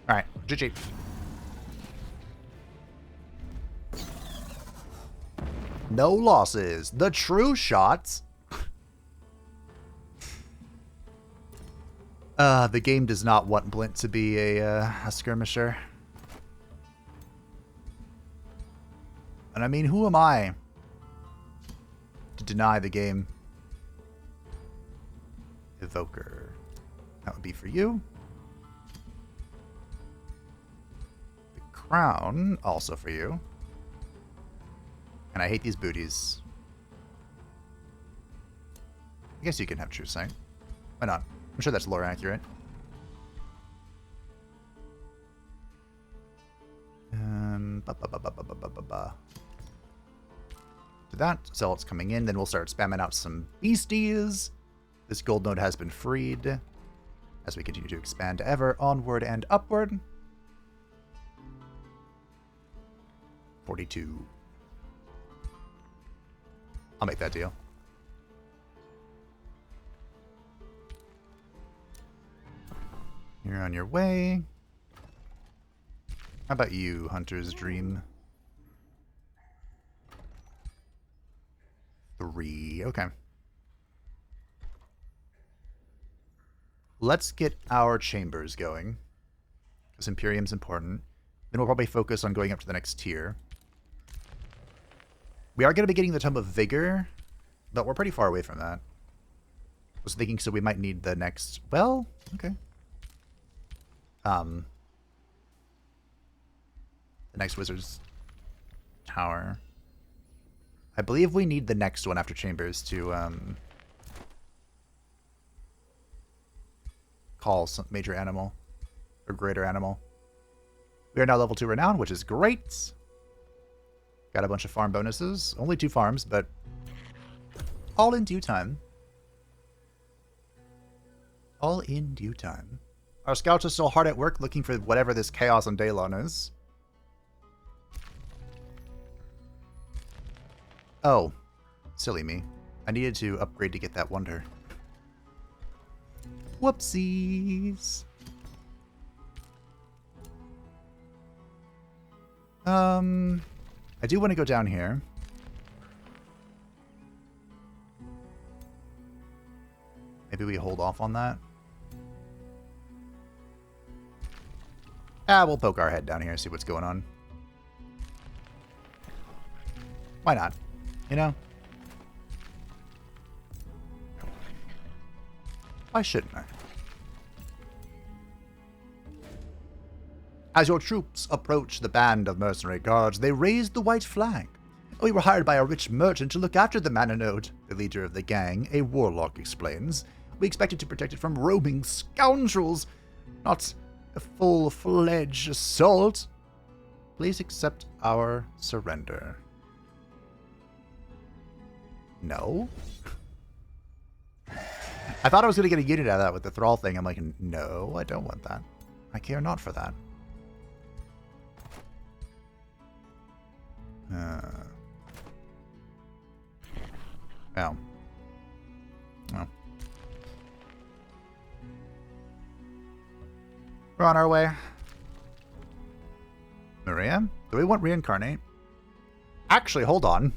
Alright, GG. No losses. The true shots. The game does not want Blint to be a skirmisher. And I mean, who am I to deny the game? Evoker. That would be for you. The crown, also for you. And I hate these booties. I guess you can have True Sight. Why not? I'm sure that's lore accurate. To that, Zealot's coming in, then we'll start spamming out some beasties. This gold node has been freed as we continue to expand ever onward and upward. 42. I'll make that deal. You're on your way. How about you, Hunter's Dream? 3. Okay. Let's get our chambers going, because Imperium's important. Then we'll probably focus on going up to the next tier. We are going to be getting the Tome of Vigor, but we're pretty far away from that. I was thinking, so we might need the next... Well, okay. The next Wizard's Tower. I believe we need the next one after Chambers to call some major animal or greater animal. We are now level 2 renown, which is great. Got a bunch of farm bonuses. Only 2 farms, but all in due time. All in due time. Our scouts are still hard at work looking for whatever this chaos on Daylon is. Oh, silly me. I needed to upgrade to get that wonder. Whoopsies. I do want to go down here. Maybe we hold off on that. We'll poke our head down here, see what's going on. Why not? You know? Why shouldn't I? As your troops approach the band of mercenary guards, they raise the white flag. We were hired by a rich merchant to look after the mana node. The leader of the gang, a warlock, explains. We expected to protect it from roaming scoundrels, not a full-fledged assault. Please accept our surrender. No? I thought I was going to get a unit out of that with the thrall thing. I'm like, no, I don't want that. I care not for that. Oh. Oh. We're on our way. Maria? Do we want reincarnate? Actually, hold on.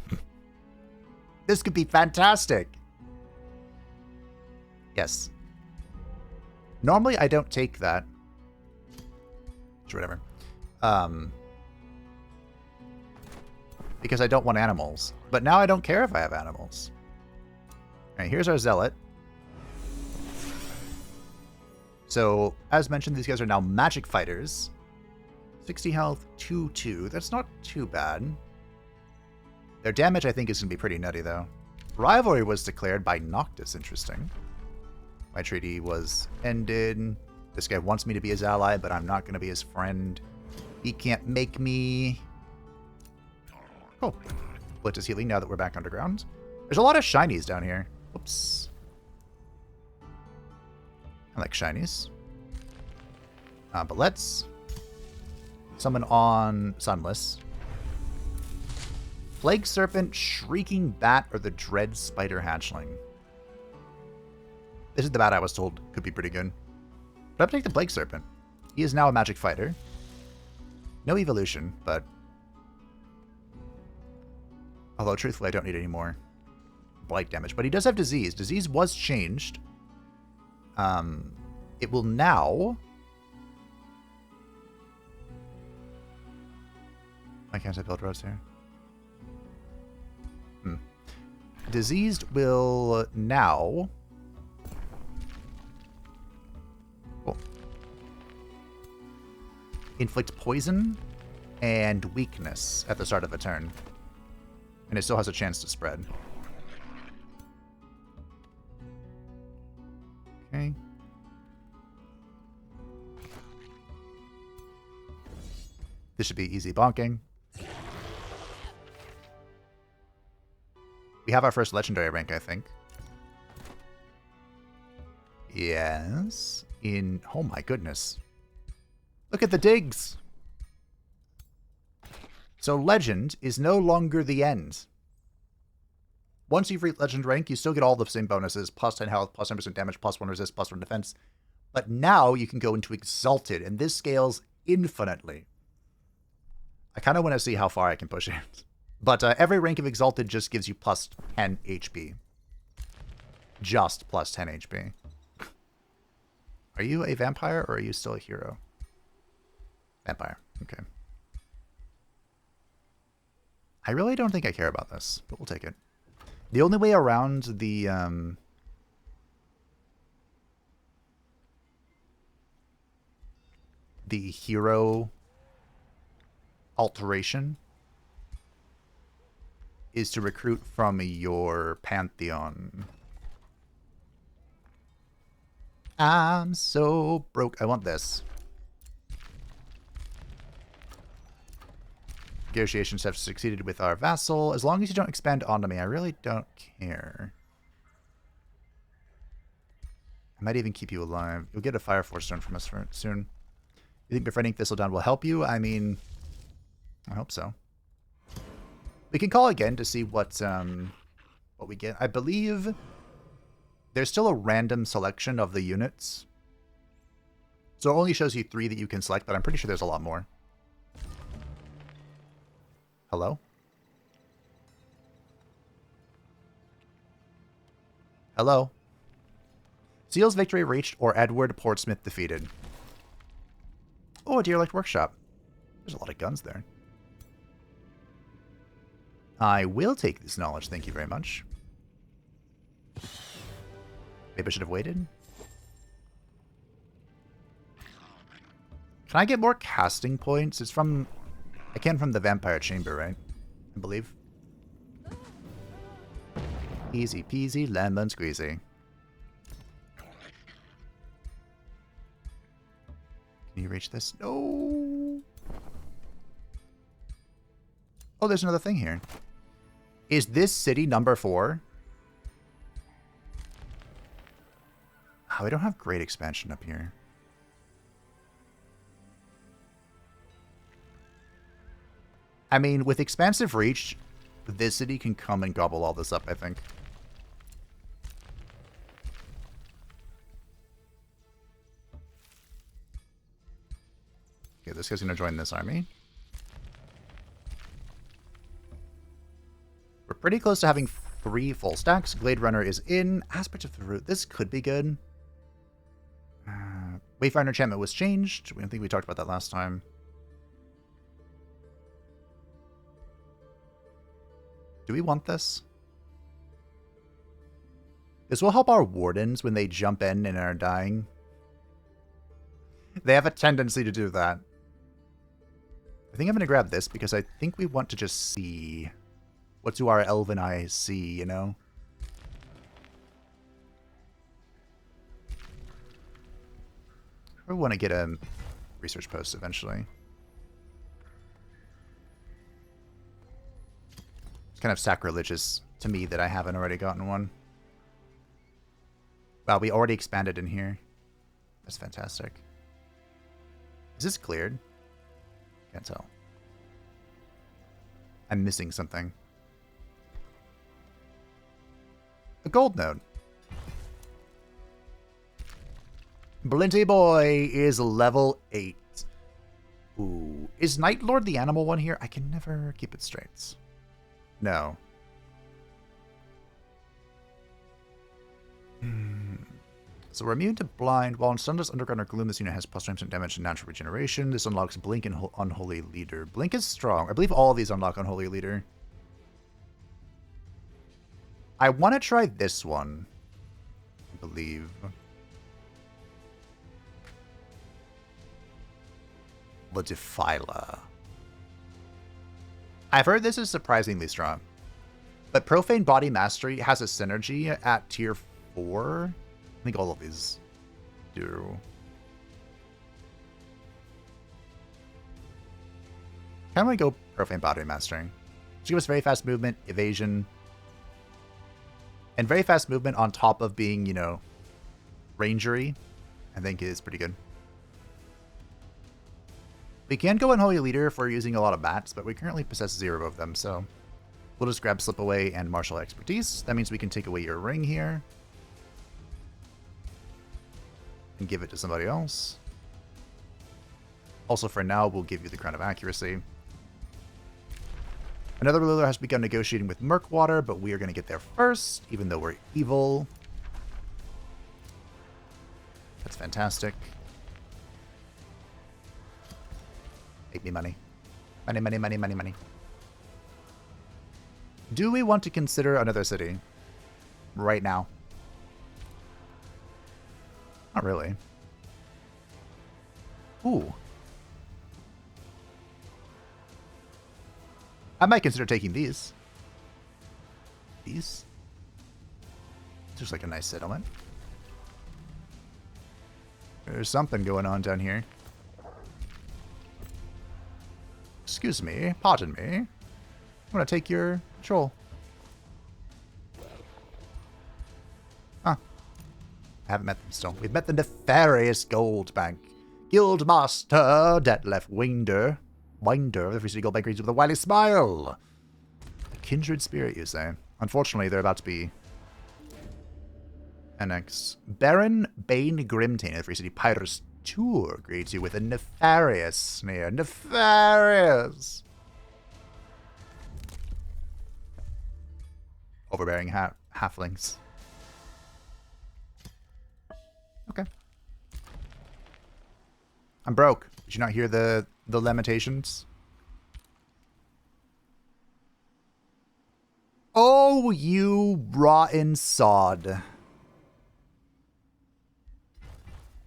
This could be fantastic. Yes. Normally, I don't take that. Sure, whatever. Because I don't want animals. But now I don't care if I have animals. Alright, here's our Zealot. So, as mentioned, these guys are now magic fighters. 60 health, 2-2. That's not too bad. Their damage, I think, is going to be pretty nutty, though. Rivalry was declared by Noctis. Interesting. My treaty was ended. This guy wants me to be his ally, but I'm not going to be his friend. He can't make me. Cool. Blint is healing now that we're back underground. There's a lot of shinies down here. Whoops. I like shinies. But let's summon on Sunless. Plague Serpent, Shrieking Bat, or the Dread Spider Hatchling. This is the bat I was told could be pretty good. But I'm going to take the Plague Serpent. He is now a magic fighter. No evolution, but... Although, truthfully, I don't need any more blight damage. But he does have disease. Disease was changed. It will now... Why can't I build roads here? Diseased will now... Oh. Inflict poison and weakness at the start of a turn. And it still has a chance to spread. Okay. This should be easy bonking. We have our first legendary rank, I think. Yes. Oh my goodness. Look at the digs! So legend is no longer the end. Once you've reached legend rank, you still get all the same bonuses. Plus 10 health, plus 10% damage, plus 1 resist, plus 1 defense. But now you can go into exalted, and this scales infinitely. I kind of want to see how far I can push it. But every rank of exalted just gives you plus 10 HP. Just plus 10 HP. Are you a vampire, or are you still a hero? Vampire. Okay. I really don't think I care about this, but we'll take it. The only way around the hero alteration is to recruit from your pantheon. I'm so broke. I want this. Negotiations have succeeded with our vassal. As long as you don't expand onto me, I really don't care. I might even keep you alive. You'll get a Fire Force Stone from us soon. You think befriending Thistledown will help you? I mean, I hope so. We can call again to see what we get. I believe there's still a random selection of the units. So it only shows you 3 that you can select, but I'm pretty sure there's a lot more. Hello? Hello? Seal's victory reached or Edward Portsmouth defeated. Oh, a Deerlicht Workshop. There's a lot of guns there. I will take this knowledge, thank you very much. Maybe I should have waited. Can I get more casting points? It's from... I can from the Vampire Chamber, right? I believe. Easy peasy, lemon squeezy. Can you reach this? No! Oh, there's another thing here. Is this city number 4? Oh, we don't have great expansion up here. I mean, with expansive reach, this city can come and gobble all this up, I think. Okay, this guy's gonna join this army. We're pretty close to having 3 full stacks. Glade Runner is in. Aspect of the Root. This could be good. Wayfinder enchantment was changed. I think we talked about that last time. Do we want this? This will help our wardens when they jump in and are dying. They have a tendency to do that. I think I'm going to grab this because I think we want to just see. What do our elven eyes see, you know? I want to get a research post eventually. It's kind of sacrilegious to me that I haven't already gotten one. Wow, we already expanded in here. That's fantastic. Is this cleared? Can't tell. I'm missing something. A gold node. Blinty boy is level 8. Ooh. Is Night Lord the animal one here? I can never keep it straight. No. So we're immune to blind. While in Sunless Underground or Gloom, this unit has plus 9% damage and natural regeneration. This unlocks Blink and Unholy Leader. Blink is strong. I believe all of these unlock Unholy Leader. I want to try this one. I believe. The Defiler. I've heard this is surprisingly strong. But Profane Body Mastery has a synergy at tier 4. I think all of these do. Kind of want to go Profane Body Mastering. She gives us very fast movement, evasion, and very fast movement on top of being, you know, rangery. I think is pretty good. We can go Unholy Leader if we're using a lot of bats, but we currently possess 0 of them, so we'll just grab Slip Away and Martial Expertise. That means we can take away your ring here and give it to somebody else. Also, for now, we'll give you the Crown of Accuracy. Another ruler has begun negotiating with Murkwater, but we are going to get there first, even though we're evil. That's fantastic. Make me money. Money, money, money, money, money. Do we want to consider another city? Right now? Not really. Ooh. I might consider taking these. These? This looks like a nice settlement. There's something going on down here. Excuse me, pardon me. I'm gonna take your troll. Huh. I haven't met them still. We've met the nefarious Goldbank. Guildmaster Detlef Winder. The Free City Goldbank reads with a wily smile. A kindred spirit, you say? Unfortunately, they're about to be annexed. Baron Bane Grimtain of the Free City Pirates Tour greets you with a nefarious sneer. Nefarious! Overbearing halflings. Okay. I'm broke. Did you not hear the lamentations? Oh, you rotten sod.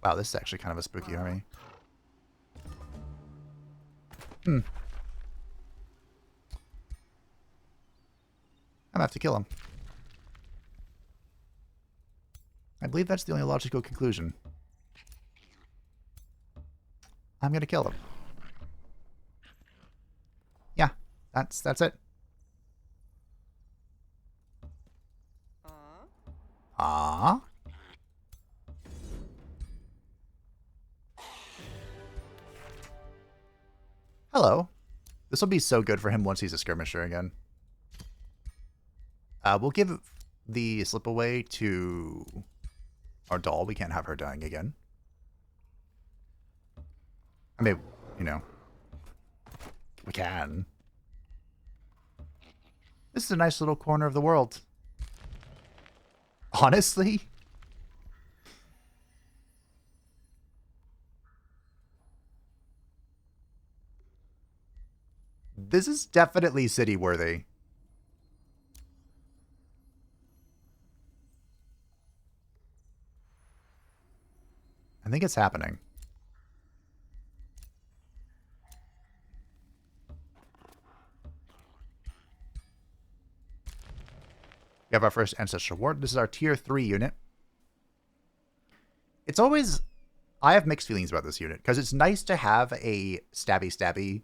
Wow, this is actually kind of a spooky army. I'm gonna have to kill him. I believe that's the only logical conclusion. I'm gonna kill him. Yeah, that's it. Ah. Hello. This will be so good for him once he's a skirmisher again. We'll give the Slip Away to our doll. We can't have her dying again. I mean, you know, we can. This is a nice little corner of the world. Honestly? This is definitely city-worthy. I think it's happening. We have our first Ancestral Ward. This is our Tier 3 unit. It's always... I have mixed feelings about this unit, because it's nice to have a stabby-stabby,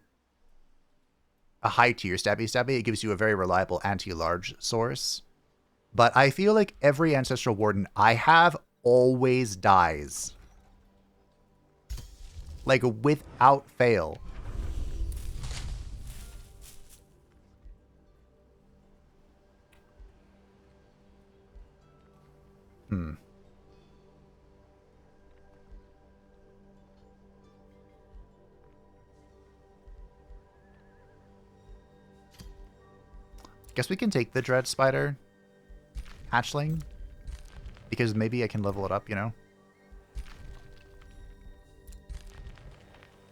a high-tier stabby-stabby. It gives you a very reliable anti-large source. But I feel like every Ancestral Warden I have always dies. Like, without fail. Guess we can take the Dread Spider hatchling, because maybe I can level it up, you know?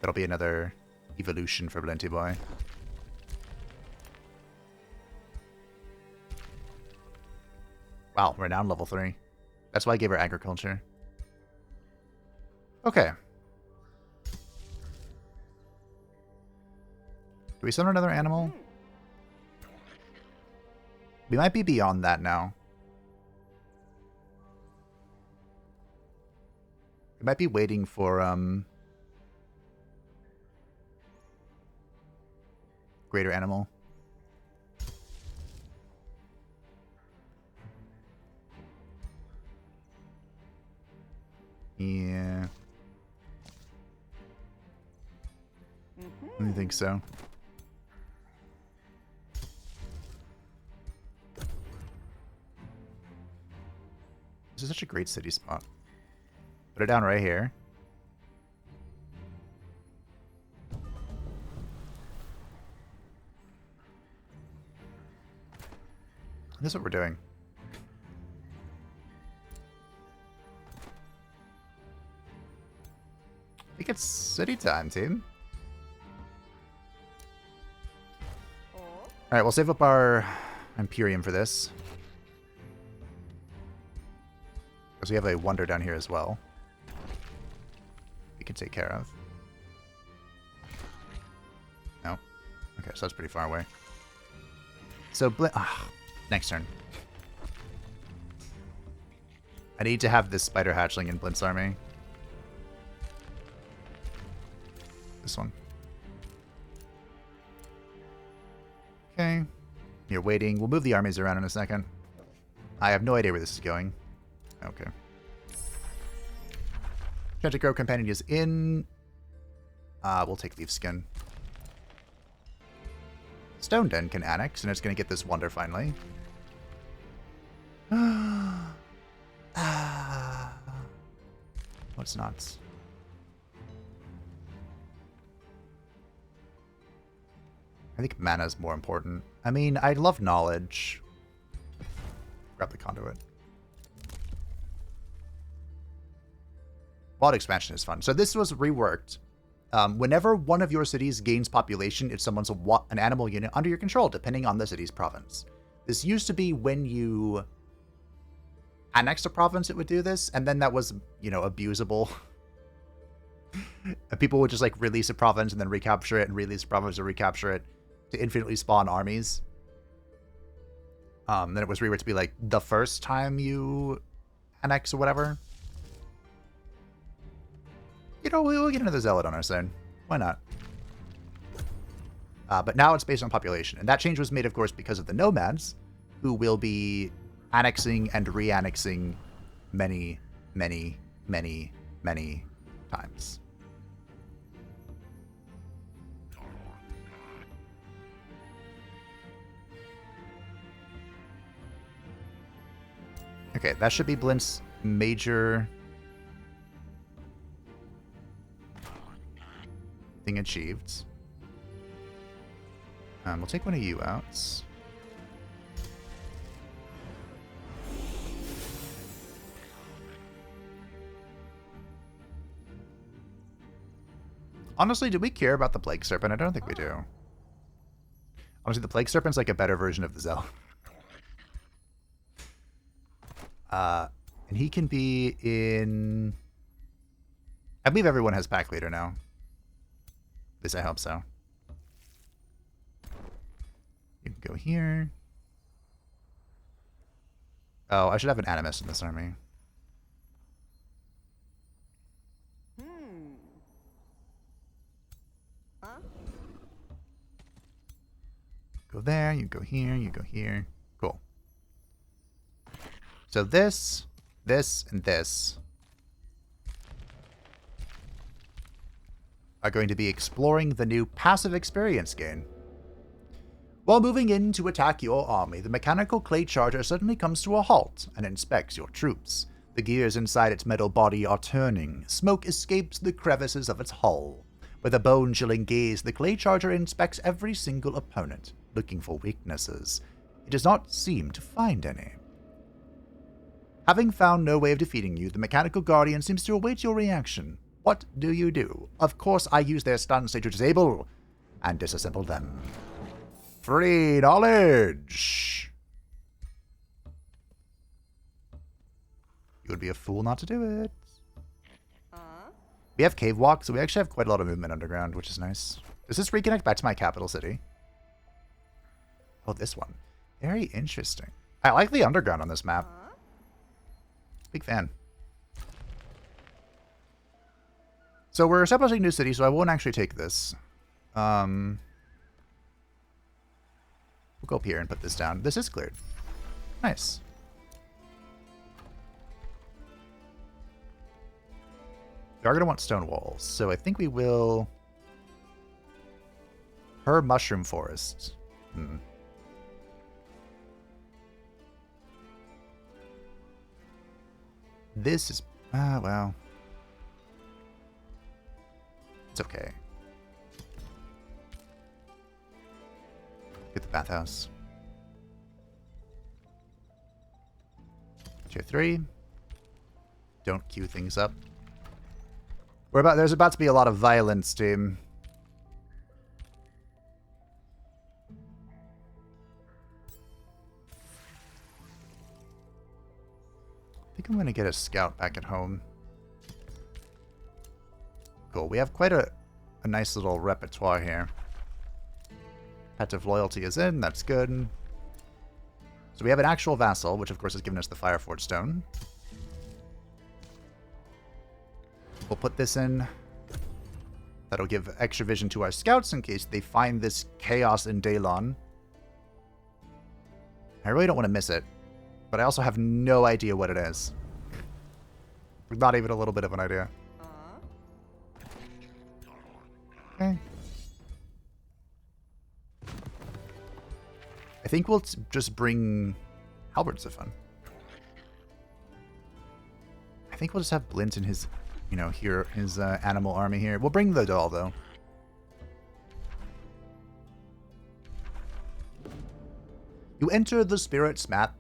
That'll be another evolution for Blinty Boy. Wow, we're down level 3. That's why I gave her agriculture. Okay. Do we summon another animal? We might be beyond that now. We might be waiting for, greater animal. Yeah. I think so. This is such a great city spot. Put it down right here. This is what we're doing. I think it's city time, team. Alright, we'll save up our Imperium for this. Because we have a Wonder down here as well. We can take care of. No? Okay, so that's pretty far away. So, next turn. I need to have this Spider Hatchling in Blint's army. This one. Okay. You're waiting. We'll move the armies around in a second. I have no idea where this is going. Okay. Enchanted Grove Companion is in. We'll take Leaf Skin. Stone Den can annex, and it's going to get this Wonder finally. What's not? I think mana is more important. I mean, I love knowledge. Grab the conduit. Wild expansion is fun. So this was reworked. Whenever one of your cities gains population, it summons an animal unit under your control, depending on the city's province. This used to be when you annexed a province, it would do this, and then that was, you know, abusable. People would just like release a province and then recapture it, and release a province and recapture it to infinitely spawn armies. Then it was reworked to be like the first time you annex or whatever. You know, we'll get into the Zealot on our side. Why not? But now it's based on population. And that change was made, of course, because of the nomads, who will be annexing and re-annexing many, many, many, many times. Okay, that should be Blint's major thing achieved. We'll take one of you out. Honestly, do we care about the Plague Serpent? I don't think we do. Honestly, the Plague Serpent's like a better version of the Zealot. And he can be in... I believe everyone has Pack Leader now. At least I hope so. You can go here. Oh, I should have an Animist in this army. Go there, you go here, you go here. Cool. So this, and this are going to be exploring the new passive experience gain. While moving in to attack your army, the mechanical clay charger suddenly comes to a halt and inspects your troops. The gears inside its metal body are turning. Smoke escapes the crevices of its hull. With a bone-chilling gaze, the clay charger inspects every single opponent, looking for weaknesses. it does not seem to find any. Having found no way of defeating you, the mechanical guardian seems to await your reaction. What do you do? Of course, I use their stun state to disable and disassemble them. Free knowledge! You would be a fool not to do it. We have cave walk, so we actually have quite a lot of movement underground, which is nice. Does this reconnect back to my capital city? Oh, this one. Very interesting. I like the underground on this map. Big fan. So we're establishing a new city, so I won't actually take this. We'll go up here and put this down. This is cleared. Nice. We are going to want stone walls, so I think we will... Her mushroom forest. This is... well... It's okay. Get the bathhouse. Tier 3. Don't queue things up. There's about to be a lot of violence, team. I think I'm going to get a scout back at home. Cool. We have quite a nice little repertoire here. Pet of Loyalty is in. That's good. So we have an actual vassal, which of course has given us the Fireforge Stone. We'll put this in. That'll give extra vision to our scouts in case they find this chaos in Daylon. I really don't want to miss it, but I also have no idea what it is. Not even a little bit of an idea. Okay. I think we'll just bring Halberds of Fun. I think we'll just have Blint and his, his animal army here. We'll bring the doll, though. You enter the Spiritsap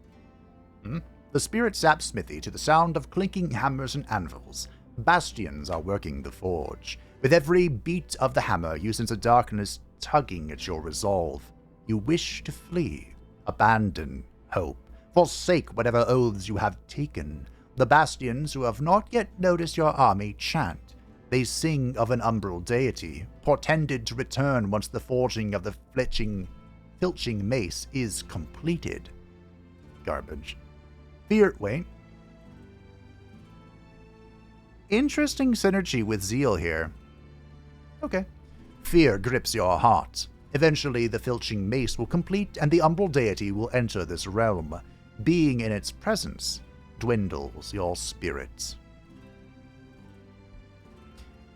Smithy to the sound of clinking hammers and anvils. Bastions are working the forge. With every beat of the hammer, you sense a darkness tugging at your resolve. You wish to flee, abandon hope, forsake whatever oaths you have taken. The Bastions, who have not yet noticed your army, chant. They sing of an umbral deity, portended to return once the forging of the filching mace is completed. Garbage. Wait. Interesting synergy with Zeal here. Okay. Fear grips your heart. Eventually, the filching mace will complete, and the umbral deity will enter this realm. Being in its presence dwindles your spirit.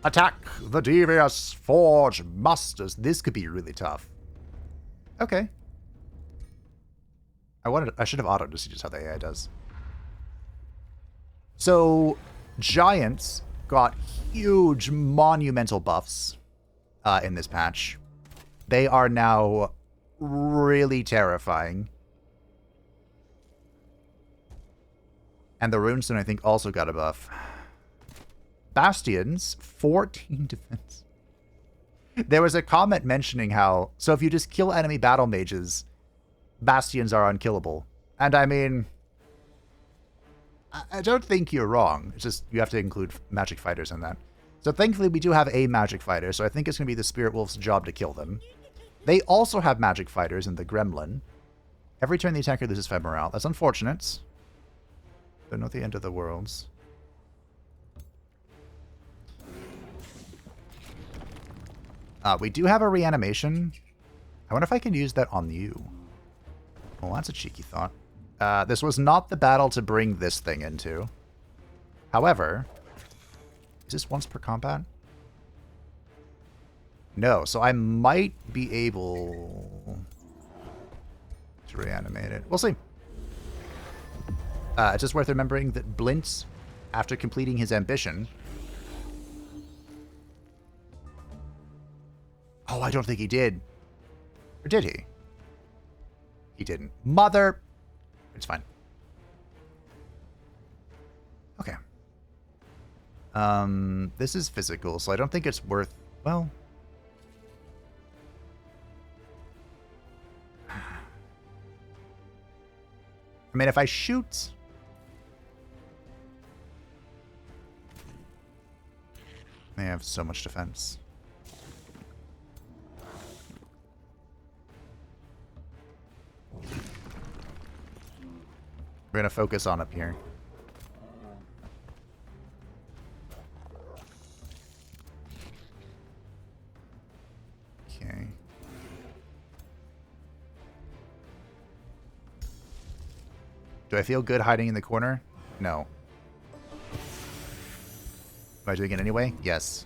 Attack the devious forge masters. This could be really tough. Okay. I should have autoed to see just how the AI does. So, giants got huge, monumental buffs in this patch. They are now really terrifying. And the runestone, I think, also got a buff. Bastions, 14 defense. There was a comment mentioning how, so if you just kill enemy battle mages, bastions are unkillable. And I mean, I don't think you're wrong. It's just you have to include magic fighters in that. So thankfully we do have a magic fighter, so I think it's going to be the Spirit Wolf's job to kill them. They also have magic fighters in the Gremlin. Every turn the attacker loses 5 morale. That's unfortunate. But not the end of the worlds. We do have a reanimation. I wonder if I can use that on you. Well, that's a cheeky thought. This was not the battle to bring this thing into. However, is this once per combat? No, so I might be able to reanimate it. We'll see. It's just worth remembering that Blint, after completing his ambition... Oh, I don't think he did. Or did he? He didn't. Mother! It's fine. Okay. This is physical, so I don't think it's worth... Well... I mean, if I shoot... They have so much defense. We're gonna focus on up here. Okay. Do I feel good hiding in the corner? No. Am I doing it anyway? Yes.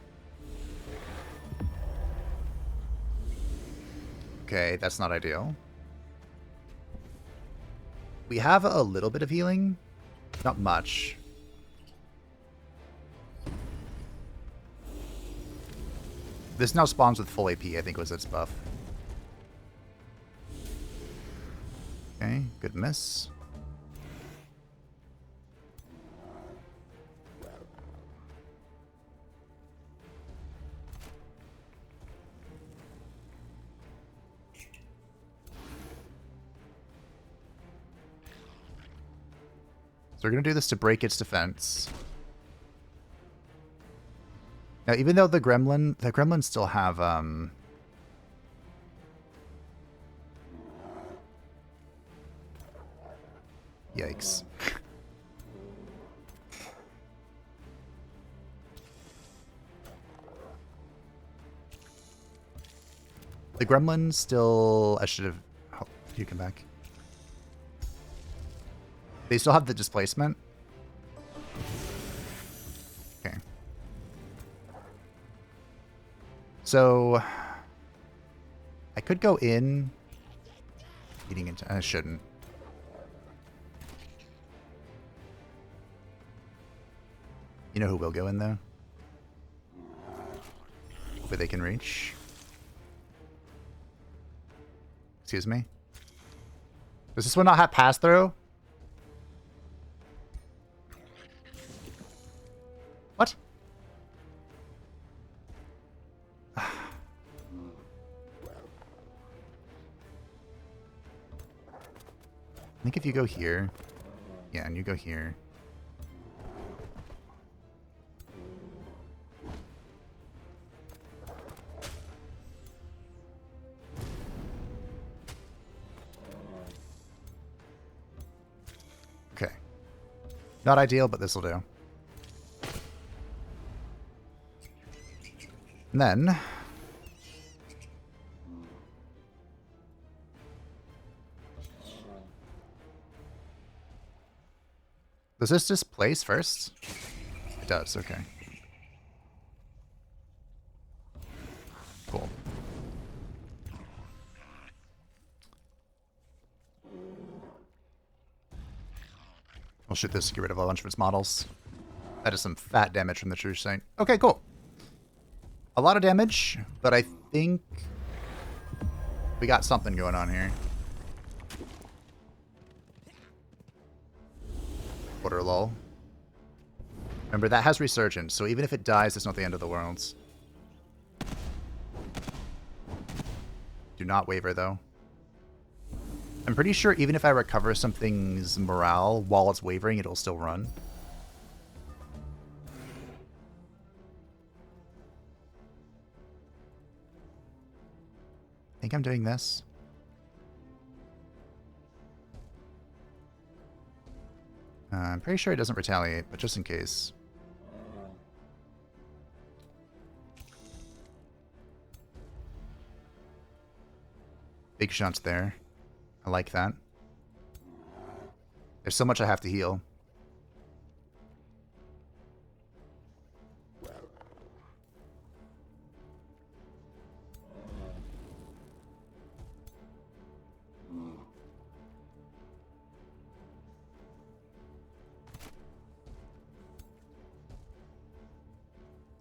Okay, that's not ideal. We have a little bit of healing. Not much. This now spawns with full AP, I think was its buff. Okay, good miss. So we're going to do this to break its defense. Now, even though the gremlins still have, yikes. The gremlins still, I should have, oh, you come back. They still have the displacement. Okay. So I could go in. Eating into, I shouldn't. You know who will go in though? Hopefully they can reach. Excuse me. Does this one not have pass through? What? I think if you go here, yeah, and you go here. Okay. Not ideal, but this will do. And then does this displace first? It does, okay. Cool. I'll shoot this to get rid of a bunch of its models. That is some fat damage from the True Saint. Okay, cool. A lot of damage, but I think we got something going on here. Quarter lull. Remember, that has resurgence, so even if it dies, it's not the end of the world. Do not waver, though. I'm pretty sure even if I recover something's morale while it's wavering, it'll still run. I think I'm doing this. I'm pretty sure it doesn't retaliate, but just in case. Big shots there. I like that. There's so much I have to heal.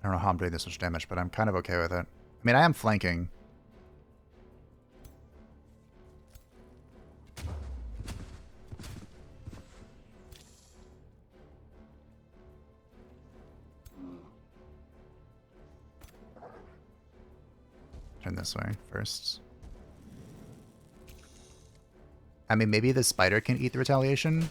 I don't know how I'm doing this much damage, but I'm kind of okay with it. I mean, I am flanking. Turn this way first. I mean, maybe the spider can eat the retaliation?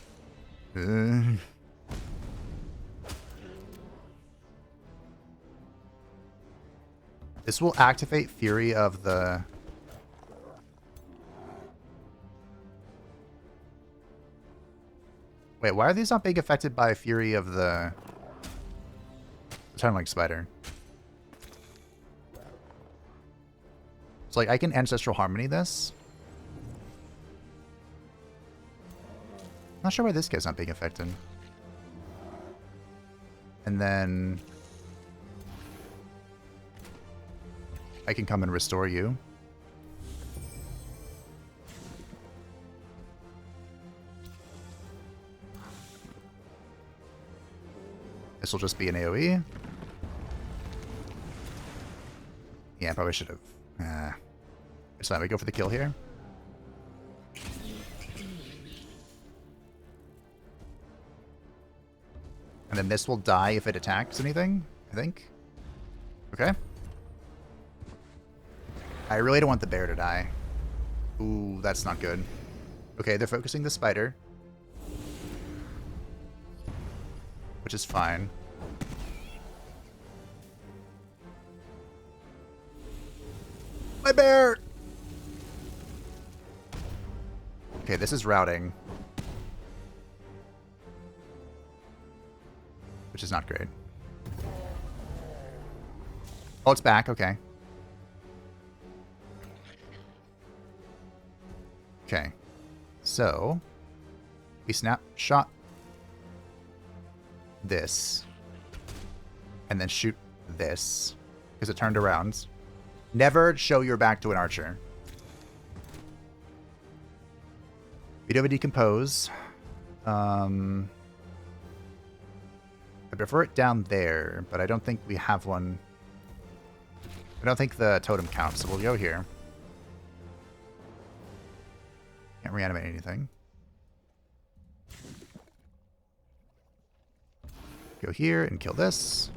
This will activate Fury of the... Wait, why are these not being affected by Fury of the... Turn-like spider? So, like, I can Ancestral Harmony this. Not sure why this guy's not being affected. And then... I can come and restore you. This will just be an AoE. Yeah, I probably should have. It's fine, we go for the kill here. And then this will die if it attacks anything, I think. Okay. I really don't want the bear to die. Ooh, that's not good. Okay, they're focusing the spider. Which is fine. My bear! Okay, this is routing. Which is not great. Oh, it's back. Okay. Okay. So, we snapshot this. And then shoot this. Because it turned around. Never show your back to an archer. We do have a decompose. I prefer it down there, but I don't think we have one. I don't think the totem counts, so we'll go here. Can't reanimate anything. Go here and kill this.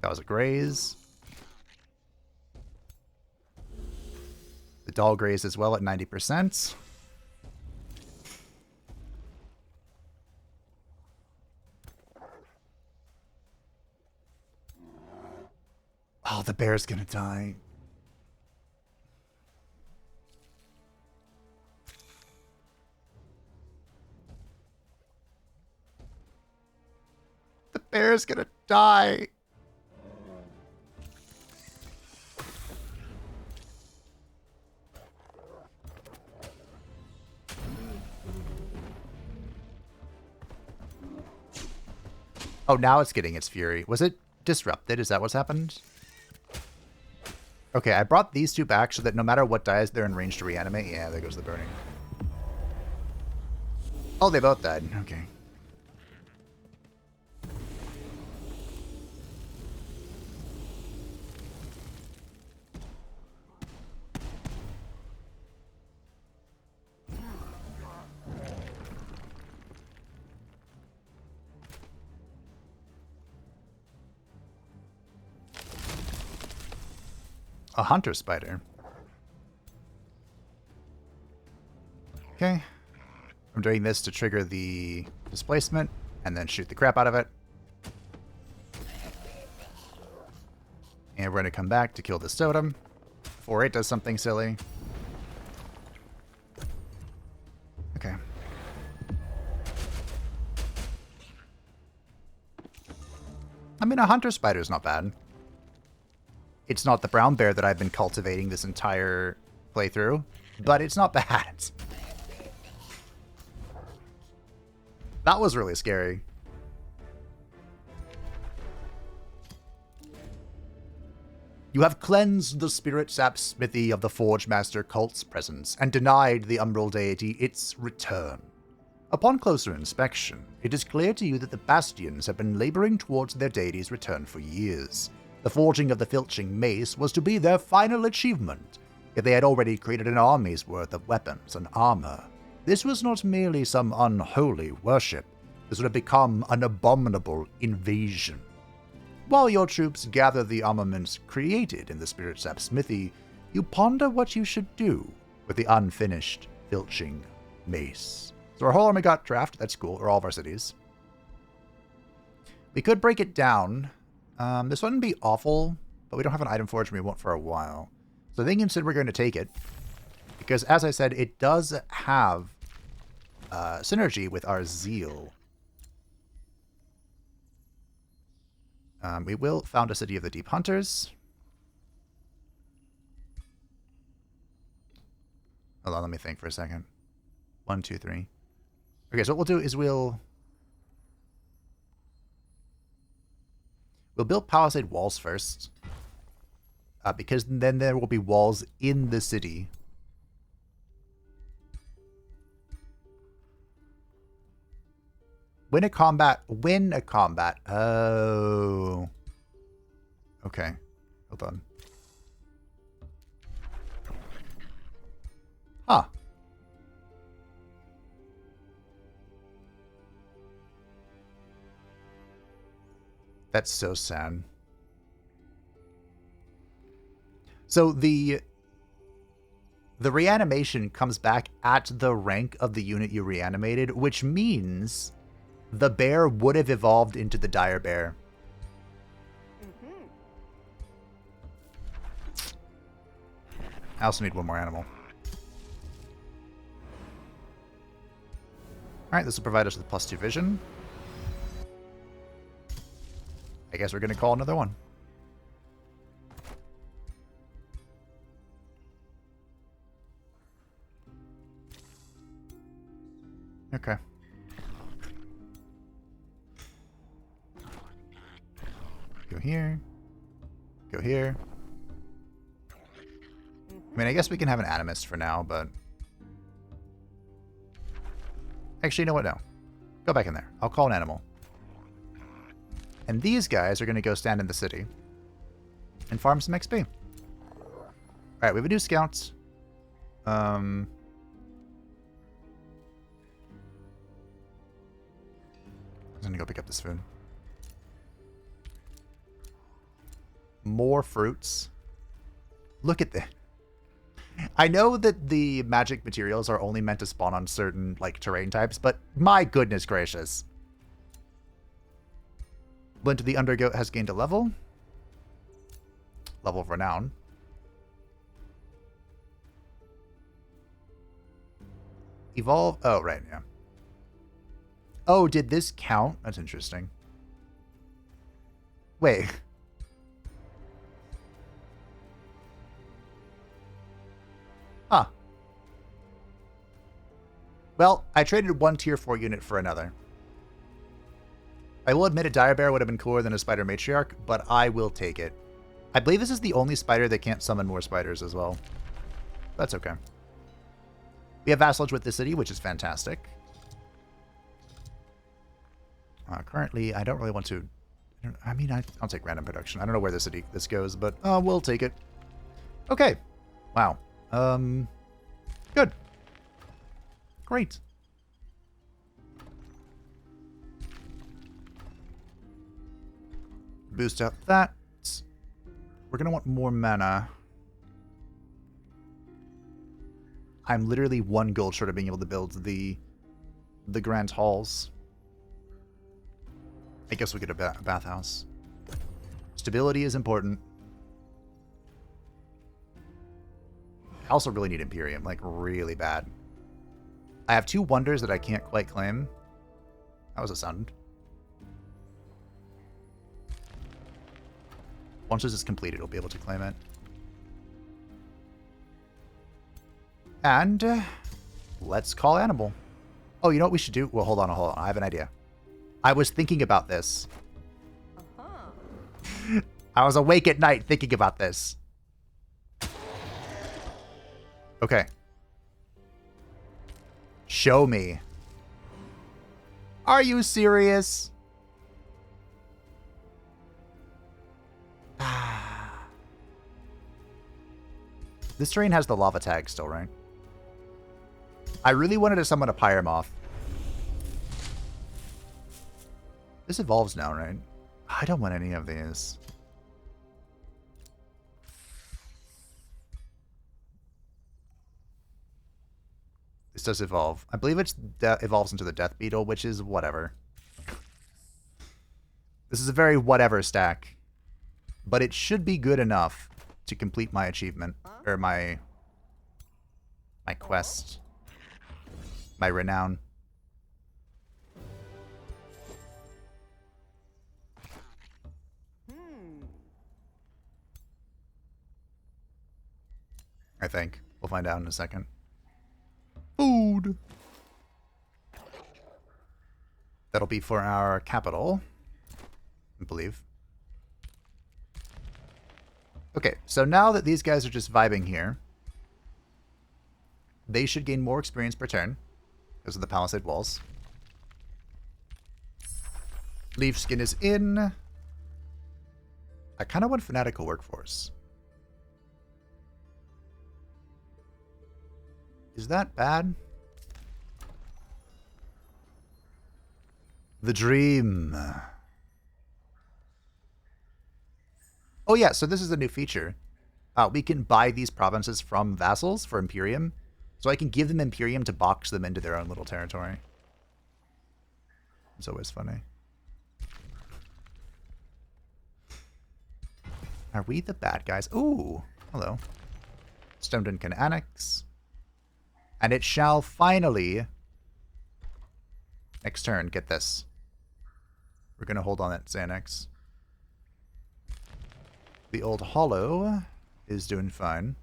That was a graze. The doll graze as well at 90%. Oh, the bear's gonna die. The bear's gonna die. Oh, now it's getting its fury. Was it disrupted? Is that what's happened? Okay, I brought these two back so that no matter what dies, they're in range to reanimate. Yeah, there goes the burning. Oh, they both died. Okay. A hunter spider. Okay. I'm doing this to trigger the displacement and then shoot the crap out of it. And we're going to come back to kill this totem before it does something silly. Okay. I mean, a hunter spider is not bad. It's not the brown bear that I've been cultivating this entire playthrough, but it's not bad. That was really scary. You have cleansed the Spiritsap Smithy of the Forge Master cult's presence and denied the Umbral deity its return. Upon closer inspection, it is clear to you that the Bastions have been laboring towards their deity's return for years. The forging of the filching mace was to be their final achievement, yet they had already created an army's worth of weapons and armor. This was not merely some unholy worship, this would have become an abominable invasion. While your troops gather the armaments created in the Spiritsap Smithy, you ponder what you should do with the unfinished filching mace. So our whole army got drafted. That's cool. Or all of our cities. We could break it down. This wouldn't be awful, but we don't have an item forge and we won't for a while. So I think instead we're going to take it. Because as I said, it does have synergy with our zeal. We will found a city of the Deep Hunters. Hold on, let me think for a second. 1, 2, 3. Okay, so what we'll do is we'll build palisade walls first. Because then there will be walls in the city. Win a combat. Oh. Okay. Hold on. Huh. That's so sad. So the reanimation comes back at the rank of the unit you reanimated, which means the bear would have evolved into the dire bear. I also need one more animal. Alright, this will provide us with +2 vision. I guess we're going to call another one. Okay. Go here. Go here. I mean, I guess we can have an animist for now, but... Actually, you know what? No. Go back in there. I'll call an animal. And these guys are going to go stand in the city and farm some XP. Alright, we have a new scout. I'm going to go pick up this food. More fruits. Look at this. I know that the magic materials are only meant to spawn on certain, like, terrain types, but my goodness gracious. Blint of the UnderGOAT has gained a level. Level of Renown. Evolve. Oh, right, yeah. Oh, did this count? That's interesting. Wait. Huh. Well, I traded one tier 4 unit for another. I will admit a dire bear would have been cooler than a spider matriarch, but I will take it. I believe this is the only spider that can't summon more spiders as well. That's okay. We have vassalage with the city, which is fantastic. Currently, I don't really want to... I mean, I'll take random production. I don't know where this goes, but we'll take it. Okay. Wow. Good. Great. Boost up that. We're going to want more mana. I'm literally 1 gold short of being able to build the grand halls. I guess we get a bathhouse. Stability is important. I also really need Imperium, like really bad. I have 2 wonders that I can't quite claim. That was a sound. Once this is completed, we'll be able to claim it. And let's call animal. Oh, you know what we should do? Well, hold on. I have an idea. I was thinking about this. I was awake at night thinking about this. Okay. Show me. Are you serious? This terrain has the lava tag still, right? I really wanted to summon a Pyromoth. This evolves now, right? I don't want any of these. This does evolve. I believe it evolves into the Death Beetle, which is whatever. This is a very whatever stack. But it should be good enough to complete my achievement. Or my quest. My renown. I think. We'll find out in a second. Food! That'll be for our capital, I believe. Okay, so now that these guys are just vibing here, they should gain more experience per turn because of the palisade walls. Leaf skin is in. I kind of want fanatical workforce. Is that bad? The dream. Oh yeah, so this is a new feature. We can buy these provinces from vassals for Imperium. So I can give them Imperium to box them into their own little territory. It's always funny. Are we the bad guys? Ooh, hello. Stoned can annex. And it shall finally, next turn, get this. We're going to hold on that Xanax. The old Hollow is doing fine.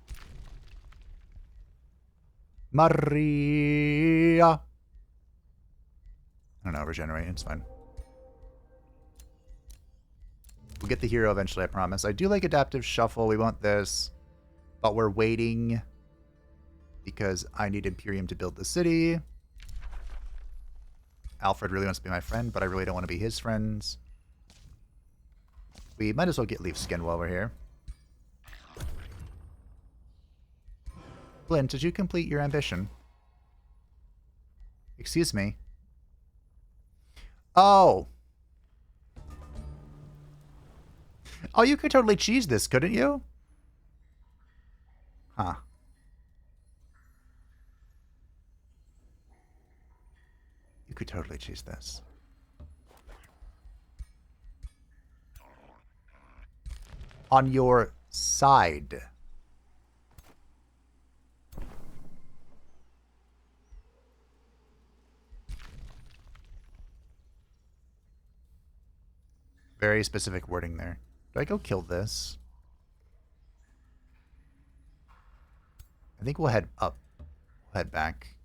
Maria! I don't know, regenerate, it's fine. We'll get the hero eventually, I promise. I do like Adaptive Shuffle, we want this. But we're waiting because I need Imperium to build the city. Alfred really wants to be my friend, but I really don't want to be his friends. We might as well get Leaf Skin while we're here. Blint, did you complete your ambition? Excuse me. Oh. Oh, you could totally cheese this, couldn't you? Huh. You could totally choose this. On your side. Very specific wording there. Do I go kill this? I think we'll head up. We'll head back.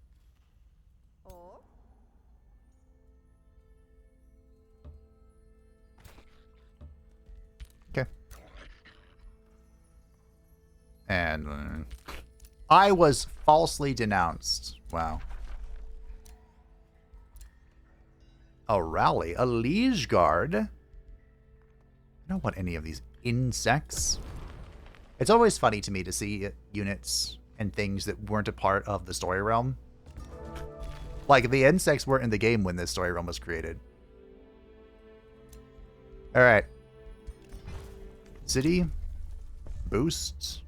And I was falsely denounced. Wow. A rally. A liege guard. I don't want any of these insects. It's always funny to me to see units and things that weren't a part of the story realm. Like, the insects weren't in the game when this story realm was created. Alright. City. Boosts.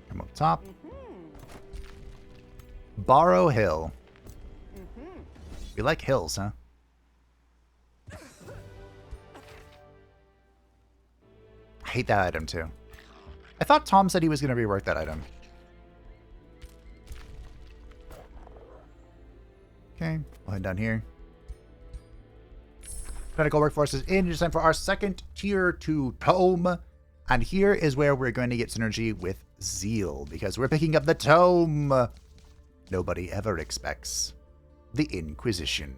Come up top. Borrow Hill. We like hills, huh? I hate that item, too. I thought Tom said he was going to rework that item. Okay, we'll head down here. Medical workforce is in. It's time for our second tier 2 Tome. And here is where we're going to get synergy with Zeal, because we're picking up the Tome nobody ever expects. The Inquisition.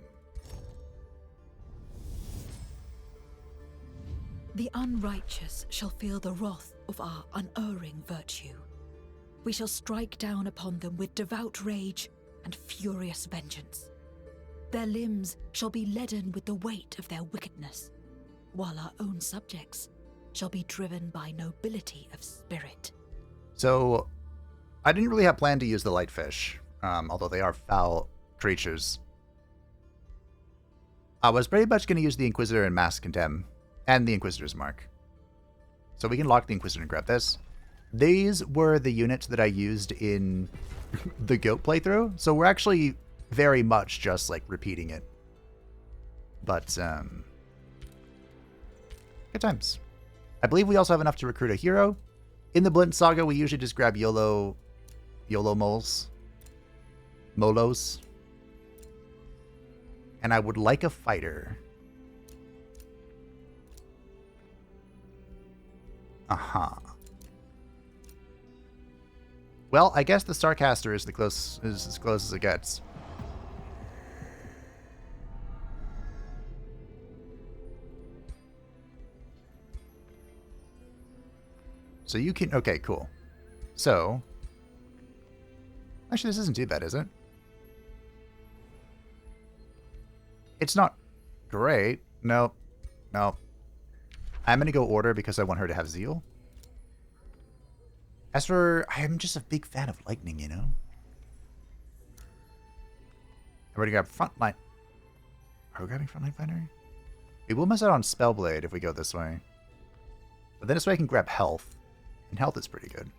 The unrighteous shall feel the wrath of our unerring virtue. We shall strike down upon them with devout rage and furious vengeance. Their limbs shall be leaden with the weight of their wickedness, while our own subjects shall be driven by nobility of spirit. So, I didn't really have planned to use the Lightfish. although they are foul creatures. I was pretty much going to use the Inquisitor and Mass Condemn, and the Inquisitor's Mark. So we can lock the Inquisitor and grab this. These were the units that I used in the GOAT playthrough, so we're actually very much just, like, repeating it. But, good times. I believe we also have enough to recruit a hero. In the Blint Saga, we usually just grab YOLO moles. Molos. And I would like a fighter. Uh-huh. Well, I guess the Starcaster is as close as it gets. So you can... Okay, cool. So... Actually, this isn't too bad, is it? It's not great. Nope. Nope. I'm going to go order because I want her to have zeal. As for... I'm just a big fan of lightning, you know? I'm going to grab frontline. Are we grabbing frontline fighter? We will miss out on Spellblade if we go this way. But then this way I can grab health. And health is pretty good.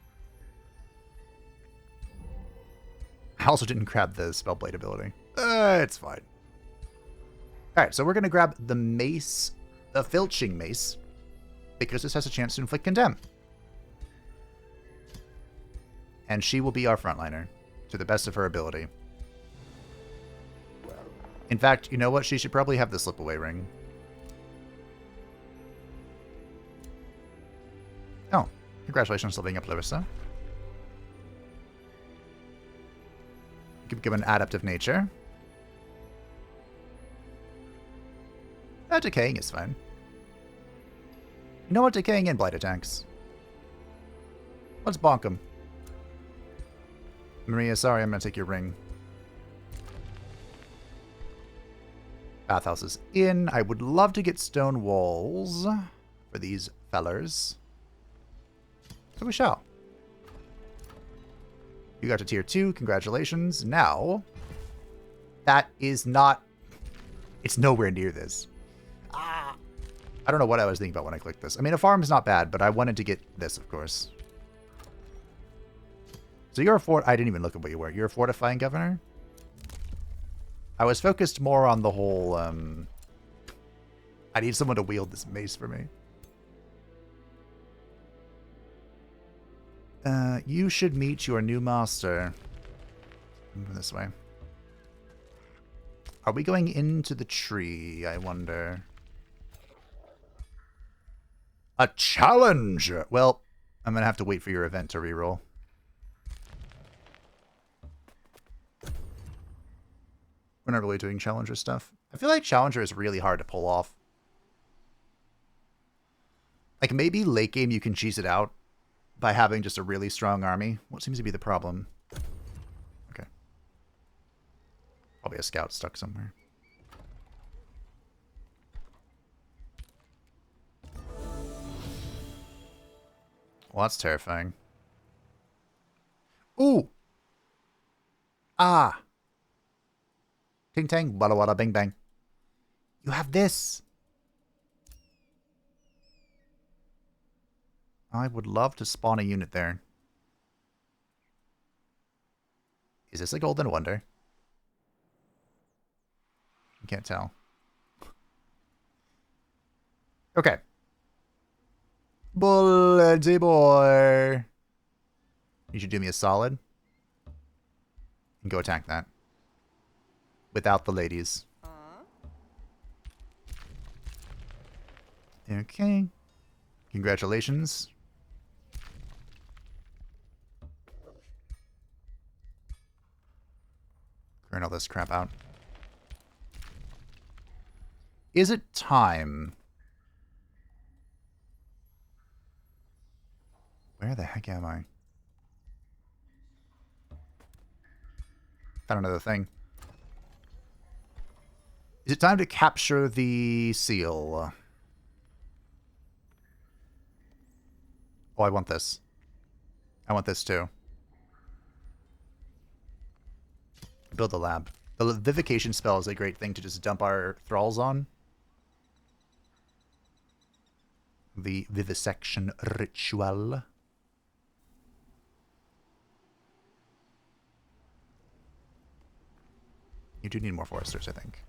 I also didn't grab the Spellblade ability. It's fine. Alright, so we're going to grab the mace, the Filching Mace, because this has a chance to inflict Condemn. And she will be our frontliner, to the best of her ability. In fact, you know what? She should probably have the Slipaway Ring. Oh, congratulations on leveling up Larissa. You could give an Adaptive Nature. Decaying is fine. You know what? Decaying and Blight attacks. Let's bonk him. Maria, sorry, I'm going to take your ring. Bathhouse is in. I would love to get stone walls for these fellers. So we shall. You got to tier 2. Congratulations. Now, that is not... It's nowhere near this. I don't know what I was thinking about when I clicked this. I mean, a farm is not bad, but I wanted to get this, of course. So you're a fort... I didn't even look at what you were. You're a fortifying governor? I was focused more on the whole, I need someone to wield this mace for me. You should meet your new master. This way. Are we going into the tree, I wonder? A challenge! Well, I'm going to have to wait for your event to reroll. We're not really doing Challenger stuff. I feel like Challenger is really hard to pull off. Like, maybe late game you can cheese it out by having just a really strong army. What seems to be the problem? Okay. Probably a scout stuck somewhere. Well, that's terrifying. Ooh! Ah! Ting tang, walla walla, bang bang. You have this! I would love to spawn a unit there. Is this a golden wonder? I can't tell. Okay. Bullet boy. You should do me a solid. And go attack that. Without the ladies. Okay. Congratulations. Clearing all this crap out. Is it time? Where the heck am I? Found another thing. Is it time to capture the seal? Oh, I want this. I want this too. build a lab. The Vivification spell is a great thing to just dump our thralls on. The Vivisection Ritual. You do need more foresters, I think.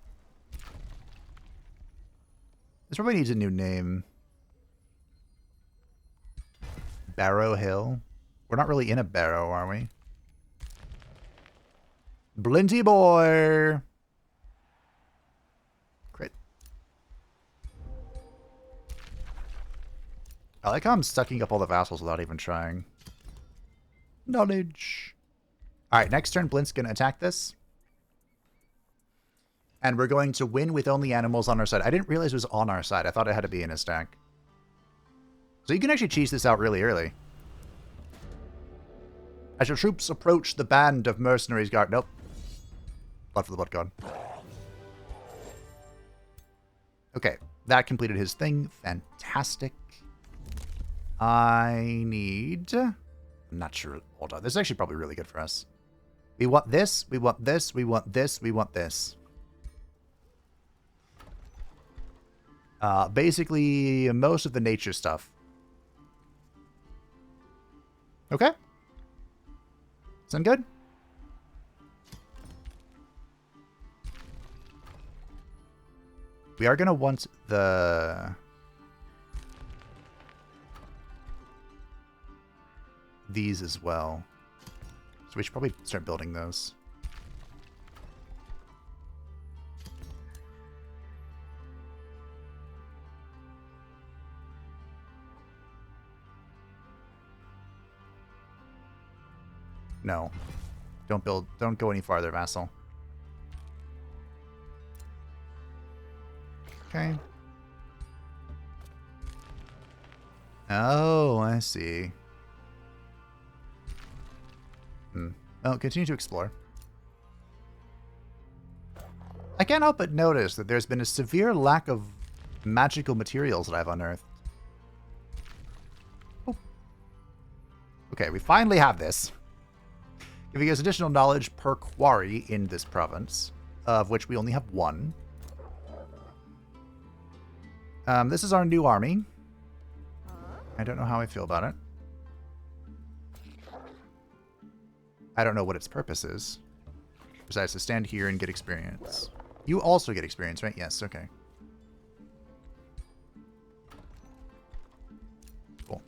This probably needs a new name. Barrow Hill. We're not really in a barrow, are we? Blinty boy! Crit. I like how I'm sucking up all the vassals without even trying. Knowledge. Alright, next turn, Blint's going to attack this. And we're going to win with only animals on our side. I didn't realize it was on our side. I thought it had to be in his stack. So you can actually cheese this out really early. As your troops approach the band of mercenaries guard... Nope. Blood for the blood god. Okay. That completed his thing. Fantastic. I need... I'm not sure. Hold on. This is actually probably really good for us. We want this. We want this. We want this. We want this. Basically, most of the nature stuff. Okay. Sound good? We are going to want these as well. So we should probably start building those. No. Don't go any farther, vassal. Okay. Oh, I see. Oh, continue to explore. I can't help but notice that there's been a severe lack of magical materials that I've unearthed. Oh. Okay, we finally have this. Giving us additional knowledge per quarry in this province, of which we only have one. This is our new army. I don't know how I feel about it. I don't know what its purpose is, besides to stand here and get experience. You also get experience, right? Yes, okay. Cool.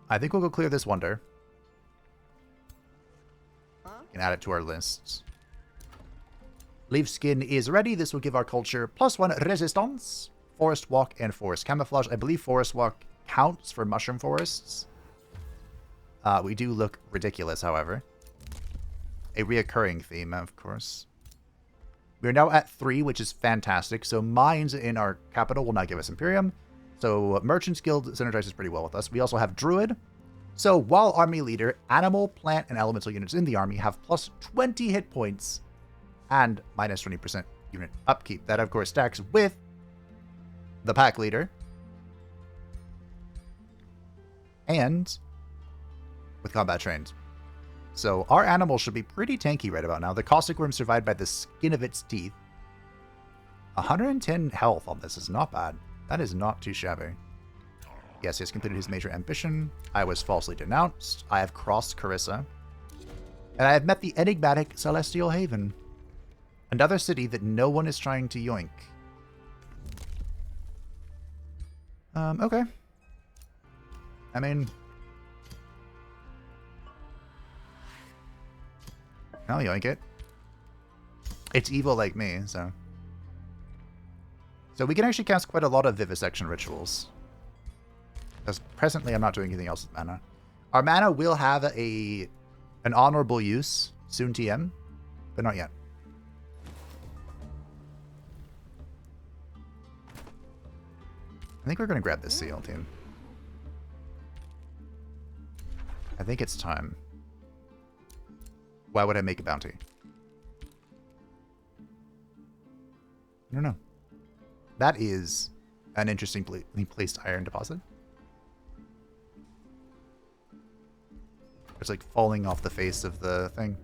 I think we'll go clear this wonder. And add it to our lists. Leaf skin is ready. This will give our culture +1 resistance. Forest walk and forest camouflage. I believe forest walk counts for mushroom forests. We do look ridiculous, however. A reoccurring theme, of course. We are now at 3, which is fantastic. So mines in our capital will now give us Imperium. So Merchants Guild synergizes pretty well with us. We also have Druid. So while army leader, animal, plant, and elemental units in the army have +20 hit points and -20% unit upkeep. That, of course, stacks with the pack leader and with combat trained. So our animal should be pretty tanky right about now. The caustic worm survived by the skin of its teeth. 110 health on this is not bad. That is not too shabby. Yes, he has completed his major ambition. I was falsely denounced. I have crossed Carissa. And I have met the enigmatic Celestial Haven. Another city that no one is trying to yoink. Okay. I mean... I'll yoink it. It's evil like me, so... So we can actually cast quite a lot of Vivisection rituals. Because presently I'm not doing anything else with mana. Our mana will have an honorable use, soon TM, but not yet. I think we're going to grab this seal, team. I think it's time. Why would I make a bounty? I don't know. That is an interestingly placed iron deposit. It's like falling off the face of the thing.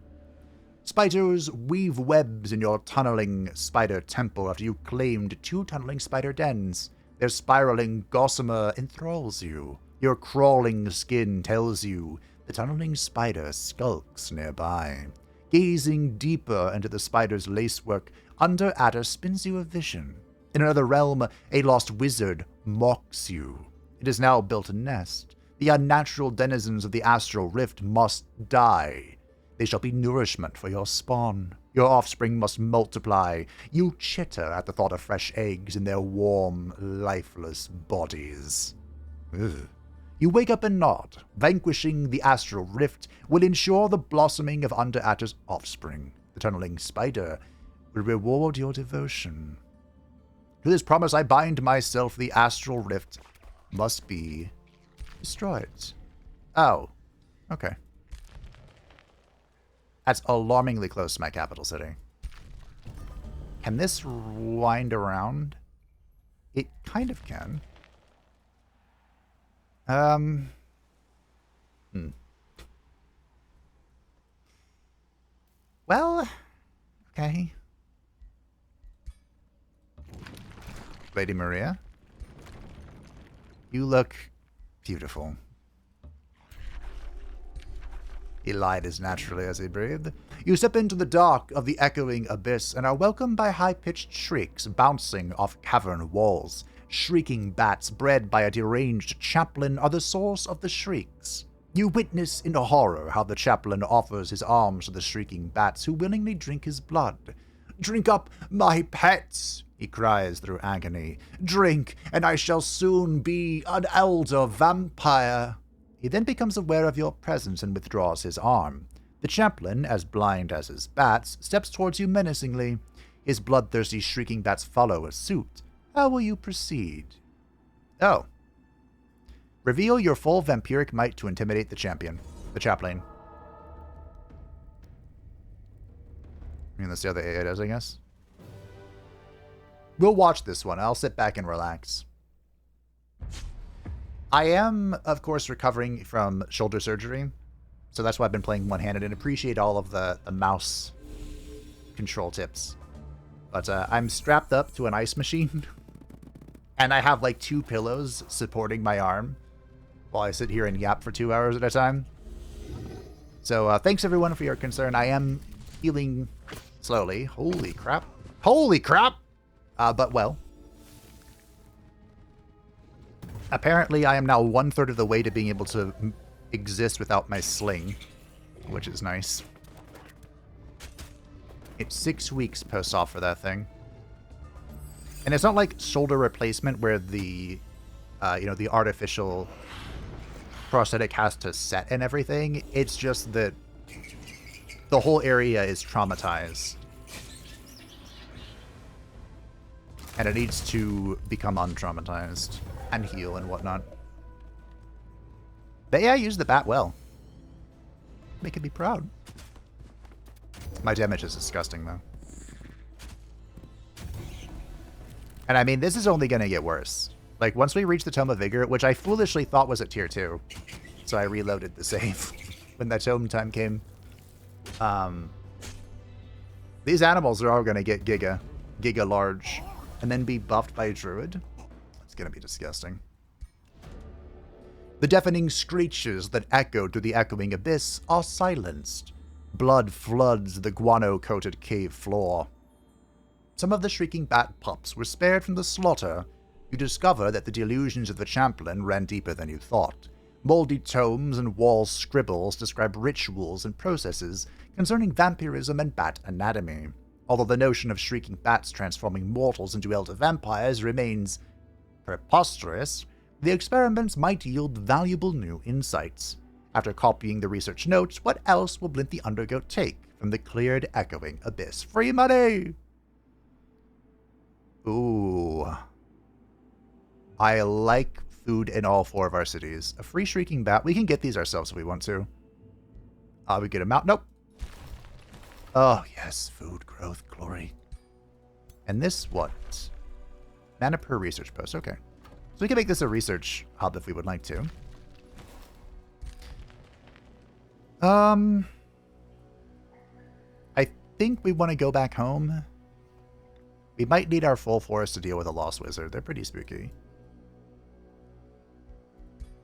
Spiders weave webs in your tunneling spider temple after you claimed 2 tunneling spider dens. Their spiraling gossamer enthralls you. Your crawling skin tells you the tunneling spider skulks nearby. Gazing deeper into the spider's lacework, UnderGOAT spins you a vision. In another realm, a lost wizard mocks you. It has now built a nest. The unnatural denizens of the astral rift must die. They shall be nourishment for your spawn. Your offspring must multiply. You chitter at the thought of fresh eggs in their warm, lifeless bodies. Ugh. You wake up and nod. Vanquishing the astral rift will ensure the blossoming of UnderGOAT's offspring. The tunneling spider will reward your devotion. To this promise I bind myself. The astral rift must be destroyed. Oh. Okay. That's alarmingly close to my capital city. Can this wind around? It kind of can. Well, okay. Lady Maria, you look beautiful. He lied as naturally as he breathed. You step into the dark of the echoing abyss and are welcomed by high-pitched shrieks bouncing off cavern walls. Shrieking bats bred by a deranged chaplain are the source of the shrieks. You witness in horror how the chaplain offers his arms to the shrieking bats who willingly drink his blood. "Drink up, my pets!" he cries through agony. "Drink, and I shall soon be an elder vampire." He then becomes aware of your presence and withdraws his arm. The chaplain, as blind as his bats, steps towards you menacingly. His bloodthirsty shrieking bats follow suit. How will you proceed? Oh. Reveal your full vampiric might to intimidate the chaplain. I mean, that's the other AI does, I guess. We'll watch this one. I'll sit back and relax. I am, of course, recovering from shoulder surgery, so that's why I've been playing one-handed and appreciate all of the mouse control tips. But I'm strapped up to an ice machine, and I have like 2 pillows supporting my arm while I sit here and yap for 2 hours at a time. So thanks everyone for your concern. I am healing slowly. Holy crap. Holy crap! But well. Apparently, I am now 1/3 of the way to being able to exist without my sling, which is nice. It's 6 weeks post-op for that thing. And it's not like shoulder replacement where the, the artificial prosthetic has to set and everything. It's just that the whole area is traumatized. And it needs to become untraumatized and heal and whatnot. But yeah, I use the bat well. Making me proud. My damage is disgusting, though. And I mean, this is only going to get worse. Like, once we reach the Tome of Vigor, which I foolishly thought was at tier 2, so I reloaded the save when that Tome time came. These animals are all going to get giga large, and then be buffed by a druid. It's going to be disgusting. The deafening screeches that echoed through the echoing abyss are silenced. Blood floods the guano-coated cave floor. Some of the shrieking bat pups were spared from the slaughter. You discover that the delusions of the chaplain ran deeper than you thought. Moldy tomes and wall scribbles describe rituals and processes concerning vampirism and bat anatomy. Although the notion of shrieking bats transforming mortals into elder vampires remains preposterous, the experiments might yield valuable new insights. After copying the research notes, what else will Blint the UnderGOAT take from the cleared echoing abyss? Free money! Ooh. I like food in all 4 of our cities. A free shrieking bat. We can get these ourselves if we want to. We get a mount. Nope. Oh, yes. Food, growth, glory. And this, what? Mana per research post. Okay. So we can make this a research hub if we would like to. I think we want to go back home. We might need our full force to deal with a Lost Wizard. They're pretty spooky.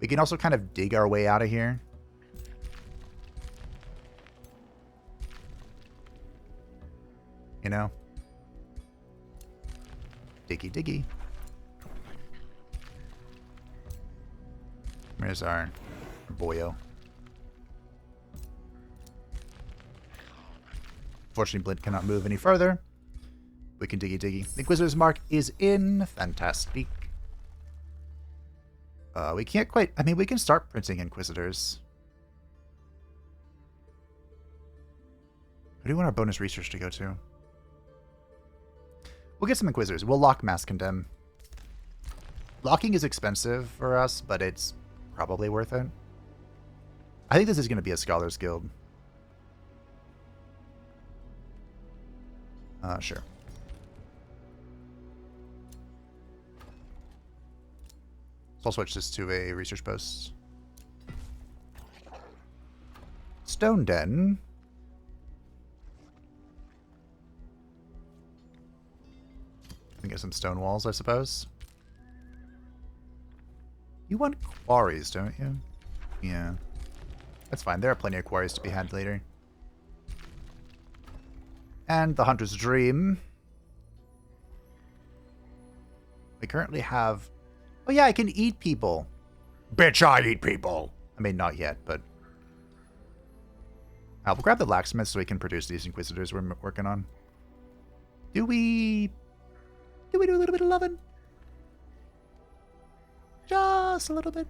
We can also kind of dig our way out of here. You know? Diggy diggy. Where's our boyo? Fortunately, Blint cannot move any further. We can diggy diggy. The Inquisitor's Mark is in. Fantastic. We can't quite... I mean, we can start printing Inquisitors. Who do you want our bonus research to go to? We'll get some Inquisitors. We'll lock Mass Condemn. Locking is expensive for us, but it's probably worth it. I think this is going to be a Scholars Guild. Sure. So I'll switch this to a research post. Stone Den. We get some stone walls, I suppose. You want quarries, don't you? Yeah. That's fine. There are plenty of quarries to be had later. And the Hunter's Dream. We currently have... Oh yeah, I can eat people. Bitch, I eat people. I mean, not yet, but... we'll grab the Blacksmith so we can produce these Inquisitors we're working on. Do we do a little bit of loving? Just a little bit.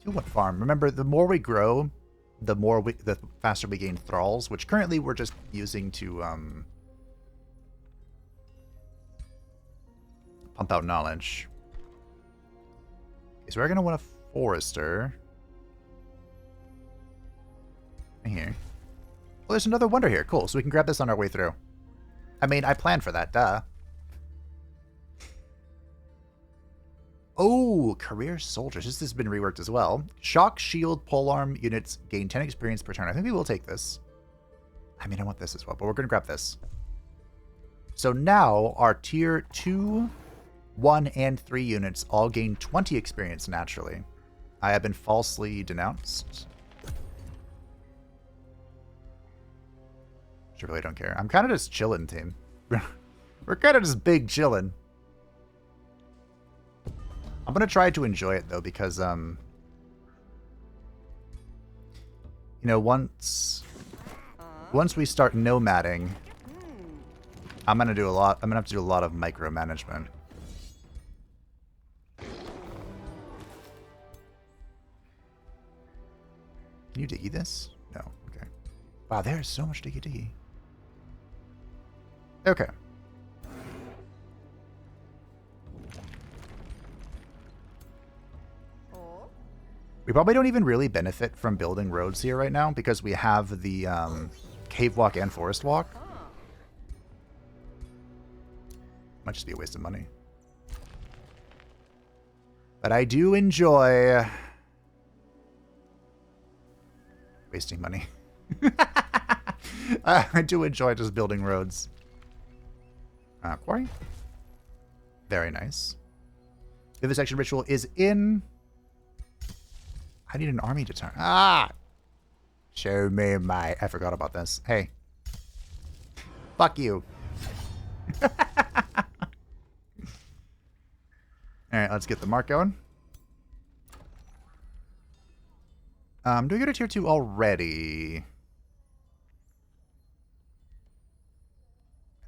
Do what farm? Remember, the more we grow, the faster we gain thralls, which currently we're just using to pump out knowledge. Okay, so we're gonna want a forester. Right here. Well, there's another wonder here. Cool. So we can grab this on our way through. I mean, I planned for that. Duh. Oh, career soldiers. This has been reworked as well. Shock, shield, polearm units gain 10 experience per turn. I think we will take this. I mean, I want this as well, but we're going to grab this. So now our tier 2, 1, and 3 units all gain 20 experience naturally. I have been falsely denounced. I really don't care. I'm kind of just chilling, team. We're kind of just big chilling. I'm going to try to enjoy it, though, because, you know, once we start nomading, I'm going to do a lot. I'm going to have to do a lot of micromanagement. Can you diggy this? No. Okay. Wow, there's so much diggy. Okay. We probably don't even really benefit from building roads here right now because we have the cave walk and forest walk. Might just be a waste of money. But I do enjoy wasting money. I do enjoy just building roads. Quarry. Very nice. Vivisection Ritual is in. I need an army to turn. Ah! Show me my... I forgot about this. Hey. Fuck you. Alright, let's get the mark going. Do we go to tier 2 already? I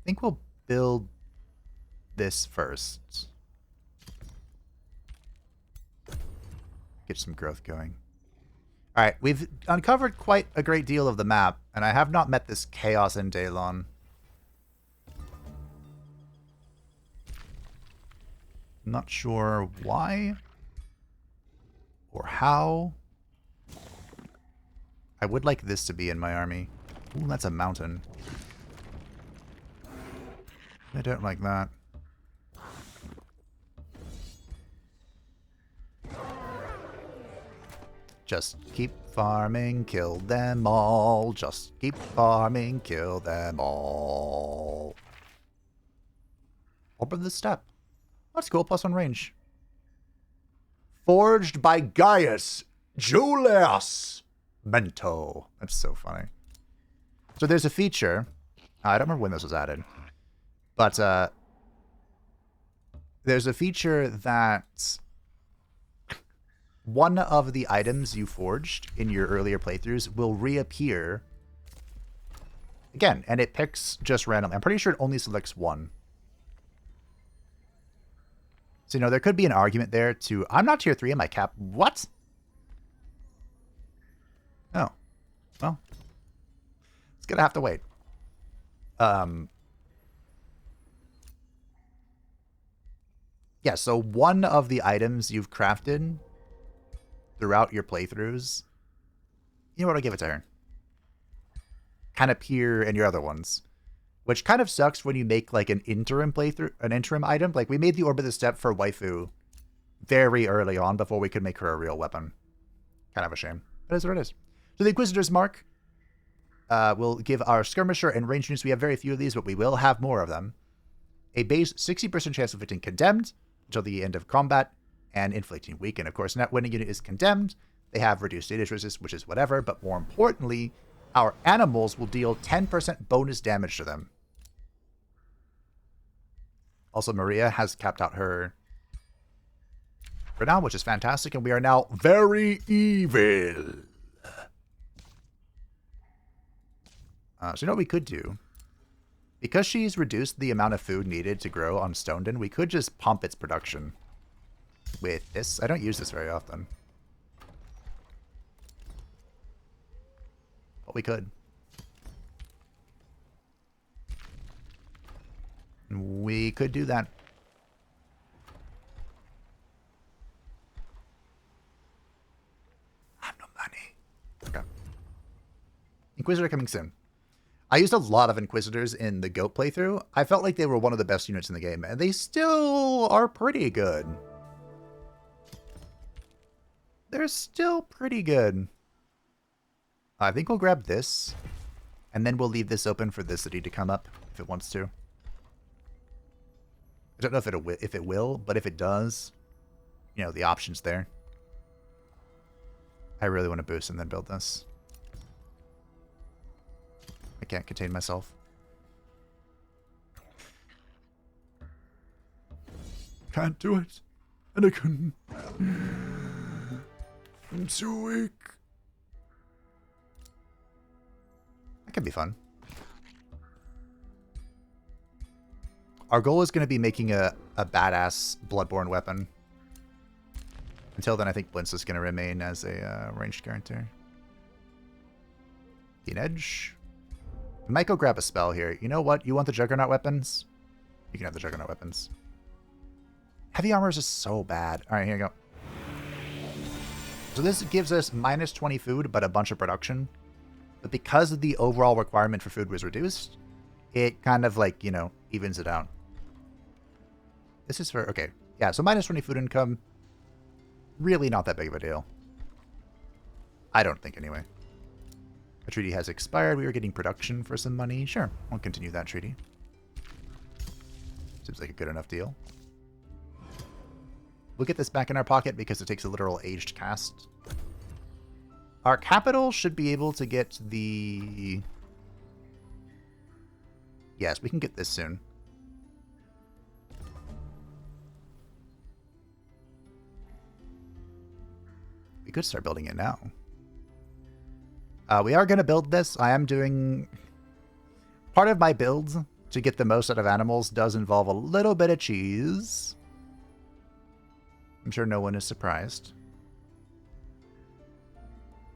think we'll build this first. Get some growth going. Alright, we've uncovered quite a great deal of the map, and I have not met this Chaos in Daylon. Not sure why or how, I would like this to be in my army. Ooh, that's a mountain. I don't like that. Just keep farming, kill them all. Just keep farming, kill them all. Open the step. That's cool, +1 range. Forged by Gaius Julius Mento. That's so funny. So there's a feature. I don't remember when this was added. But there's a feature that one of the items you forged in your earlier playthroughs will reappear again, and it picks just randomly. I'm pretty sure it only selects one. So, you know, there could be an argument there to, I'm not tier 3 in my cap. What? Oh. Well. It's gonna have to wait. Yeah, so one of the items you've crafted throughout your playthroughs, you know what, I'll give it to her. Kind of appear in your other ones. Which kind of sucks when you make like an interim playthrough, an interim item. Like we made the Orb of the Step for Waifu very early on before we could make her a real weapon. Kind of a shame. But it is what it is. So the Inquisitor's Mark will give our Skirmisher and Range units, we have very few of these, but we will have more of them, a base 60% chance of inflicting Condemned until the end of combat and inflicting Weaken. Of course, net winning unit is Condemned. They have reduced status resist, which is whatever, but more importantly, our animals will deal 10% bonus damage to them. Also, Maria has capped out her renown, which is fantastic, and we are now very evil. So you know what we could do? Because she's reduced the amount of food needed to grow on Stoneden, we could just pump its production with this. I don't use this very often. But we could. We could do that. I have no money. Okay. Inquisitor coming soon. I used a lot of Inquisitors in the GOAT playthrough. I felt like they were one of the best units in the game, and they still are pretty good. They're still pretty good. I think we'll grab this, and then we'll leave this open for this city to come up if it wants to. I don't know if it will, but if it does, you know, the option's there. I really want to boost and then build this. I can't contain myself. Can't do it. And I couldn't. I'm too weak. That could be fun. Our goal is going to be making a badass Bloodborne weapon. Until then, I think Blint's is going to remain as a ranged character. Keen Edge. I might go grab a spell here. You know what? You want the Juggernaut weapons? You can have the Juggernaut weapons. Heavy armor is just so bad. All right, here you go. So this gives us minus 20 food, but a bunch of production. But because the overall requirement for food was reduced, it kind of like, you know, evens it out. This is for, okay. Yeah, so minus 20 food income. Really not that big of a deal. I don't think, anyway. A treaty has expired. We were getting production for some money. Sure, we'll continue that treaty. Seems like a good enough deal. We'll get this back in our pocket because it takes a literal aged cast. Our capital should be able to get the... Yes, we can get this soon. We could start building it now. We are going to build this. I am doing... Part of my build to get the most out of animals does involve a little bit of cheese. I'm sure no one is surprised.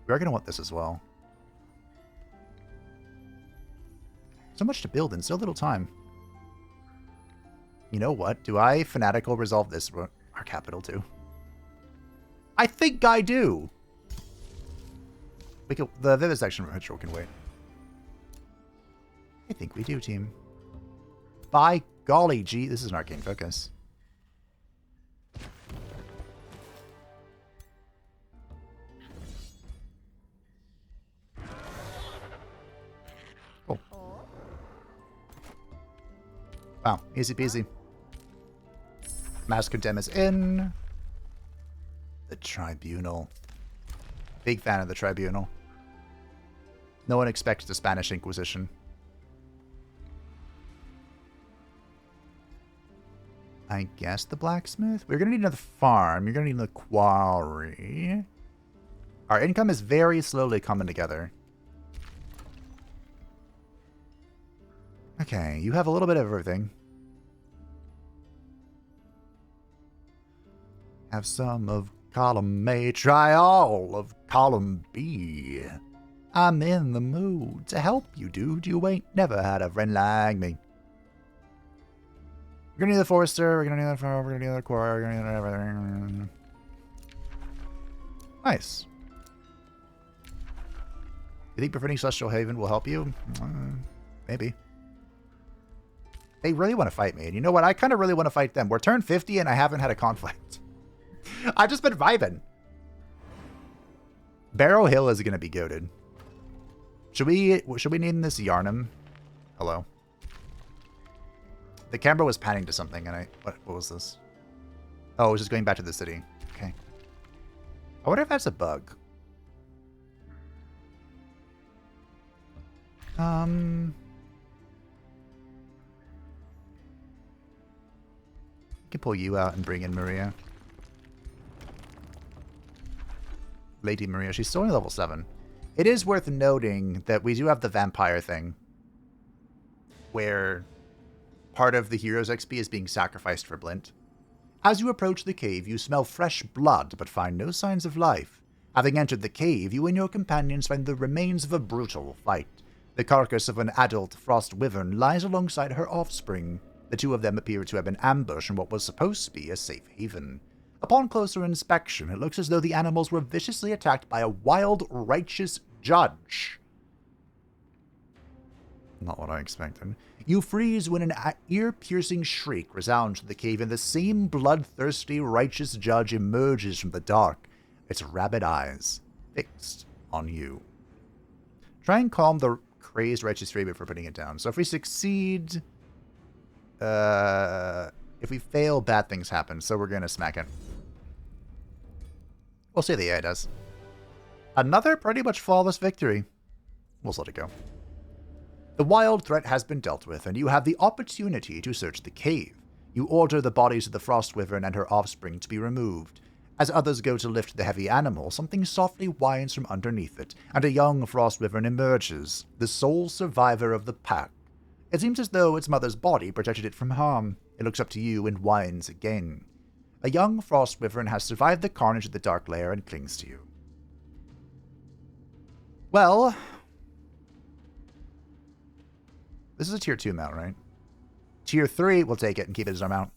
We are going to want this as well. So much to build in so little time. You know what? Do I fanatical resolve this? Our capital too. I think I do. The vivisection ritual can wait. I think we do, team. By golly, gee, this is an arcane focus. Cool. Wow, easy peasy. Mass Condemn is in. The Tribunal. Big fan of the Tribunal. No one expects the Spanish Inquisition. I guess the blacksmith? We're going to need another farm. You're going to need another quarry. Our income is very slowly coming together. Okay, you have a little bit of everything. Have some of column A, try all of column B. I'm in the mood to help you, dude. You ain't never had a friend like me. We're gonna need the forester, we're gonna need the farm, we're gonna need the quarry, we're gonna need everything. Nice. You think befriending Celestial Haven will help you? Maybe. They really want to fight me, and you know what? I kind of really want to fight them. We're turn 50 and I haven't had a conflict. I've just been vibing. Barrow Hill is gonna be goated. Should we name this Yarnum? Hello. The camera was panning to something, and what was this? Oh, it was just going back to the city. Okay. I wonder if that's a bug. Can pull you out and bring in Maria. Lady Maria, she's still only level 7. It is worth noting that we do have the vampire thing, where part of the hero's XP is being sacrificed for Blint. As you approach the cave, you smell fresh blood, but find no signs of life. Having entered the cave, you and your companions find the remains of a brutal fight. The carcass of an adult frost wyvern lies alongside her offspring. The two of them appear to have been ambushed in what was supposed to be a safe haven. Upon closer inspection, it looks as though the animals were viciously attacked by a wild, righteous judge. Not what I expected. You freeze when an ear-piercing shriek resounds from the cave, and the same bloodthirsty, righteous judge emerges from the dark, its rabid eyes fixed on you. Try and calm the crazed righteous fury before putting it down. So if we succeed... if we fail, bad things happen, so we're going to smack it. We'll see the AI does. Another pretty much flawless victory. We'll let it go. The wild threat has been dealt with, and you have the opportunity to search the cave. You order the bodies of the frost wyvern and her offspring to be removed. As others go to lift the heavy animal, something softly whines from underneath it, and a young frost wyvern emerges, the sole survivor of the pack. It seems as though its mother's body protected it from harm. It looks up to you and whines again. A young frost wyvern has survived the carnage of the dark lair and clings to you. Well, this is a tier 2 mount, right? Tier 3, we'll take it and keep it as our mount.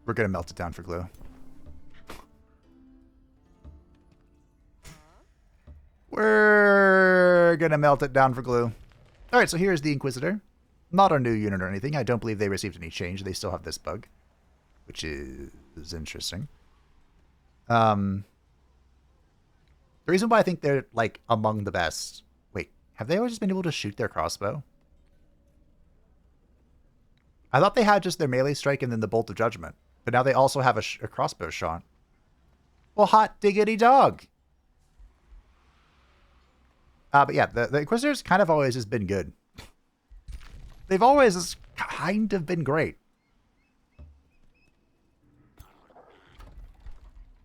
We're going to melt it down for glue. We're going to melt it down for glue. Alright, so here's the Inquisitor. Not a new unit or anything. I don't believe they received any change. They still have this bug, which is interesting. The reason why I think they're, like, among the best... Wait, have they always just been able to shoot their crossbow? I thought they had just their melee strike and then the Bolt of Judgment. But now they also have a crossbow shot. Well, hot diggity dog! But yeah, the Inquisitors kind of always has been good. They've always kind of been great.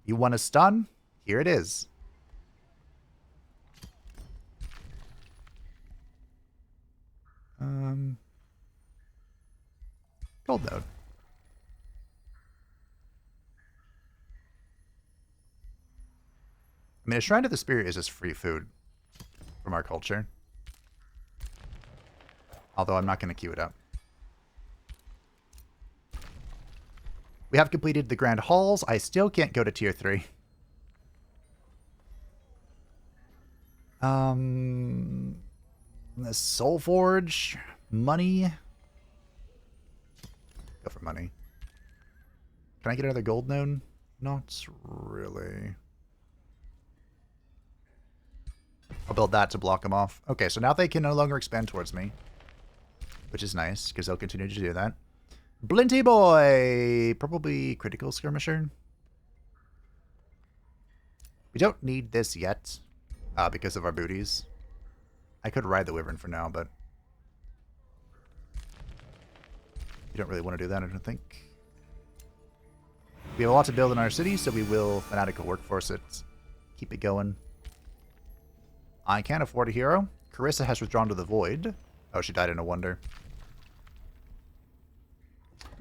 You want a stun? Here it is. Gold node. I mean, a Shrine to the Spirit is just free food from our culture. Although I'm not going to queue it up. We have completed the Grand Halls. I still can't go to Tier 3. The Soul Forge. Money. Go for money. Can I get another gold node? Not really. I'll build that to block them off. Okay, so now they can no longer expand towards me. Which is nice, because they'll continue to do that. Blinty boy! Probably critical skirmisher. We don't need this yet, because of our booties. I could ride the wyvern for now, but we don't really want to do that, I don't think. We have a lot to build in our city, so we will fanatical workforce it. Keep it going. I can't afford a hero. Carissa has withdrawn to the void. Oh, she died in a wonder.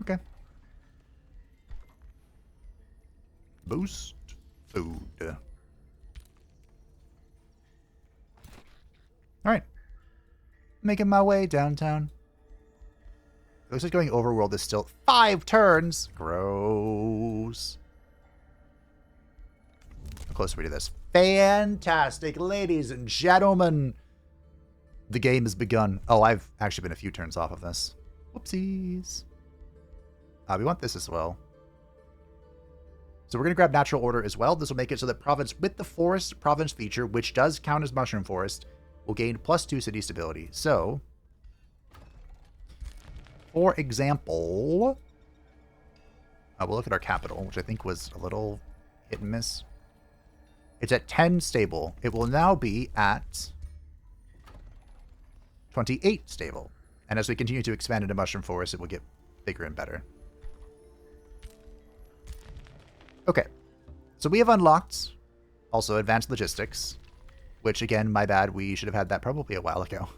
Okay. Boost food. Alright. Making my way downtown. It looks like going overworld is still 5 turns. Gross. How close are we to this? Fantastic, ladies and gentlemen. The game has begun. Oh, I've actually been a few turns off of this. Whoopsies. We want this as well. So we're going to grab Natural Order as well. This will make it so that province with the Forest Province feature, which does count as Mushroom Forest, will gain +2 city stability. So, for example, we'll look at our capital, which I think was a little hit and miss. It's at 10 stable. It will now be at 28 stable. And as we continue to expand into Mushroom Forest, it will get bigger and better. Okay. So we have unlocked also advanced logistics, which again, my bad, we should have had that probably a while ago.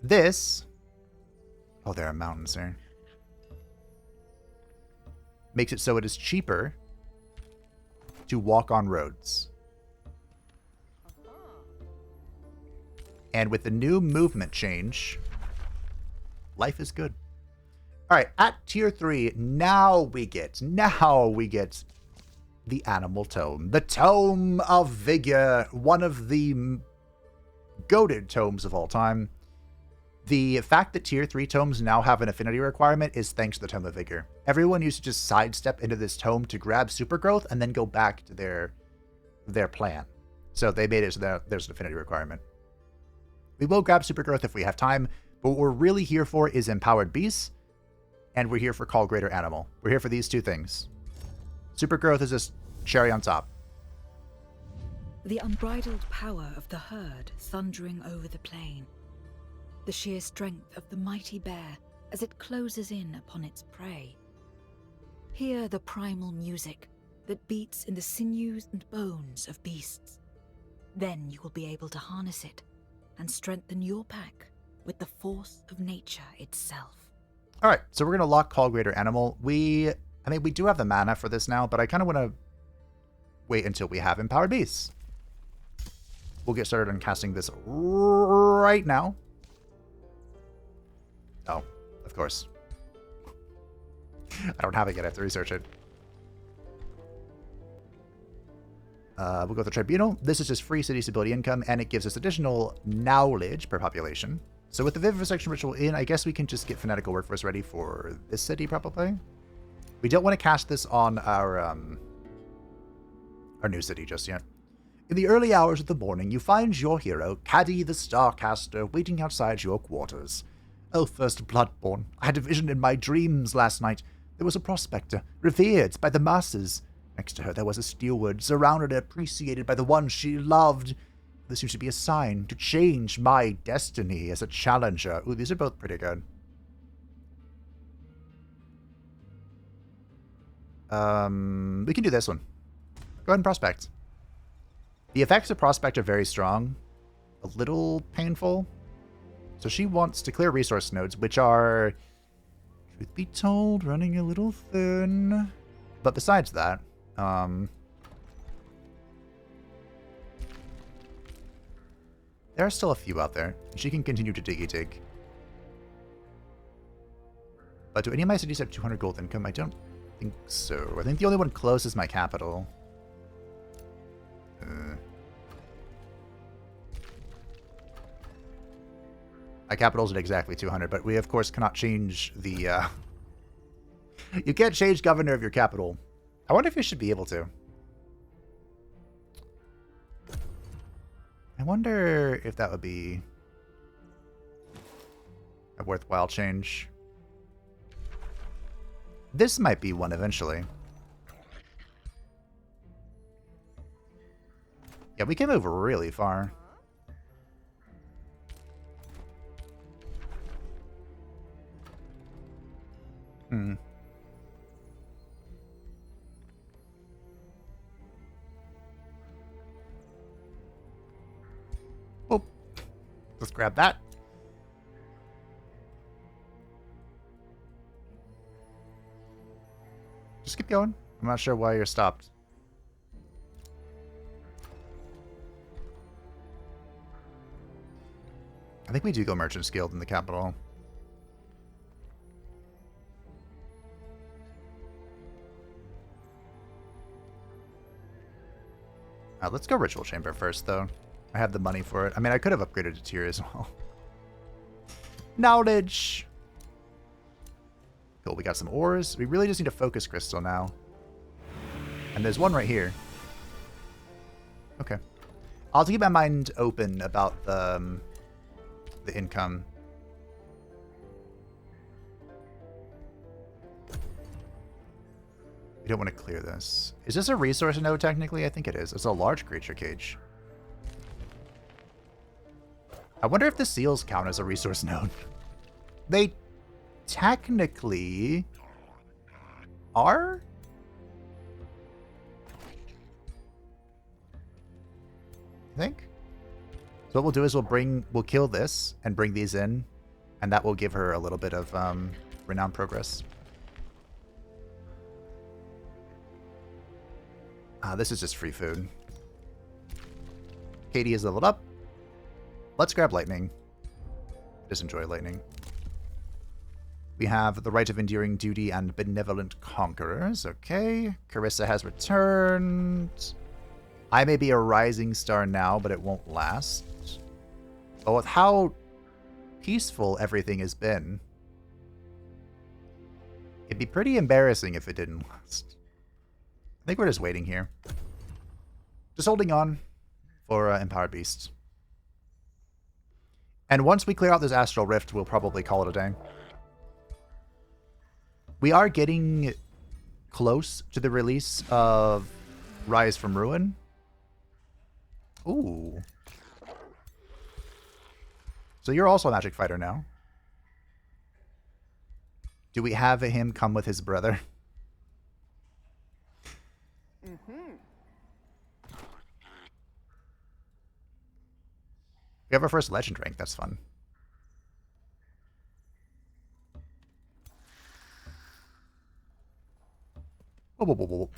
This, oh, there are mountains there, makes it so it is cheaper to walk on roads. And with the new movement change, life is good. All right, at tier 3, now we get the Animal Tome. The Tome of Vigor, one of the goated tomes of all time. The fact that tier 3 tomes now have an affinity requirement is thanks to the Tome of Vigor. Everyone used to just sidestep into this tome to grab super growth and then go back to their plan. So they made it so that there's an affinity requirement. We will grab super growth if we have time, but what we're really here for is empowered beasts, and we're here for Call Greater Animal. We're here for these two things. Super growth is just cherry on top. The unbridled power of the herd thundering over the plain. The sheer strength of the mighty bear as it closes in upon its prey. Hear the primal music that beats in the sinews and bones of beasts. Then you will be able to harness it and strengthen your pack with the force of nature itself. All right, so we're going to lock Call Greater Animal. I mean, we do have the mana for this now, but I kind of want to wait until we have Empowered Beasts. We'll get started on casting this right now. Oh, of course. I don't have it yet. I have to research it. We'll go with the Tribunal. This is just free city stability income, and it gives us additional knowledge per population. So with the Vivisection Ritual in, I guess we can just get Fanatical Workforce ready for this city, probably. We don't want to cast this on our new city just yet. In the early hours of the morning, you find your hero, Caddy the Starcaster, waiting outside your quarters. Oh, first Bloodborne, I had a vision in my dreams last night. There was a prospector, revered by the masses. Next to her there was a steward, surrounded and appreciated by the one she loved. This seems to be a sign to change my destiny as a challenger. Ooh, these are both pretty good. We can do this one. Go ahead and prospect. The effects of prospect are very strong. A little painful. So she wants to clear resource nodes, which are, truth be told, running a little thin. But besides that, there are still a few out there. She can continue to diggy dig. But do any of my cities have 200 gold income? I don't think so. I think the only one close is my capital. My capital's at exactly 200, but we of course cannot change the... You can't change governor of your capital. I wonder if you should be able to. I wonder if that would be a worthwhile change. This might be one eventually. Yeah, we can move really far. Oh, let's grab that. Just keep going. I'm not sure why you're stopped. I think we do go Merchants Guild in the capital. Let's go Ritual Chamber first, though. I have the money for it. I mean, I could have upgraded to tier as well. Knowledge! Cool, we got some ores. We really just need a focus crystal now. And there's one right here. Okay. I'll have to keep my mind open about the income. We don't want to clear this. Is this a resource node technically? I think it is. It's a large creature cage. I wonder if the seals count as a resource node. They technically are? I think. So what we'll do is we'll kill this and bring these in, and that will give her a little bit of renown progress. This is just free food. Katie is leveled up. Let's grab lightning. Just enjoy lightning. We have the Right of Enduring Duty and Benevolent Conquerors. Okay. Carissa has returned. I may be a rising star now, but it won't last. But with how peaceful everything has been, it'd be pretty embarrassing if it didn't last. I think we're just waiting here. Just holding on for Empowered Beasts. And once we clear out this Astral Rift, we'll probably call it a day. We are getting close to the release of Rise from Ruin. Ooh. So you're also a magic fighter now. Do we have him come with his brother? We have our first legend rank. That's fun. Whoa, whoa, whoa, whoa.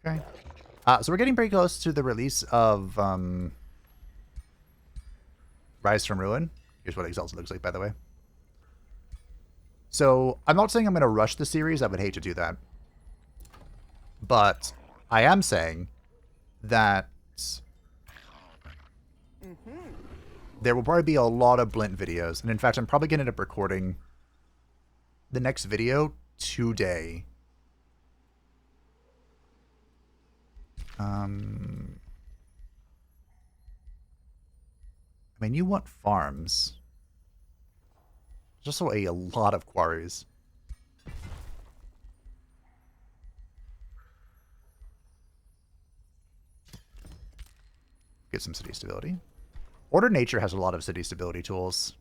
Okay. So we're getting pretty close to the release of Rise from Ruin. Here's what Exalted looks like, by the way. So I'm not saying I'm going to rush the series. I would hate to do that. But I am saying that there will probably be a lot of Blint videos. And in fact, I'm probably going to end up recording the next video today. I mean, you want farms. There's also a lot of quarries. Get some city stability. Order Nature has a lot of city stability tools.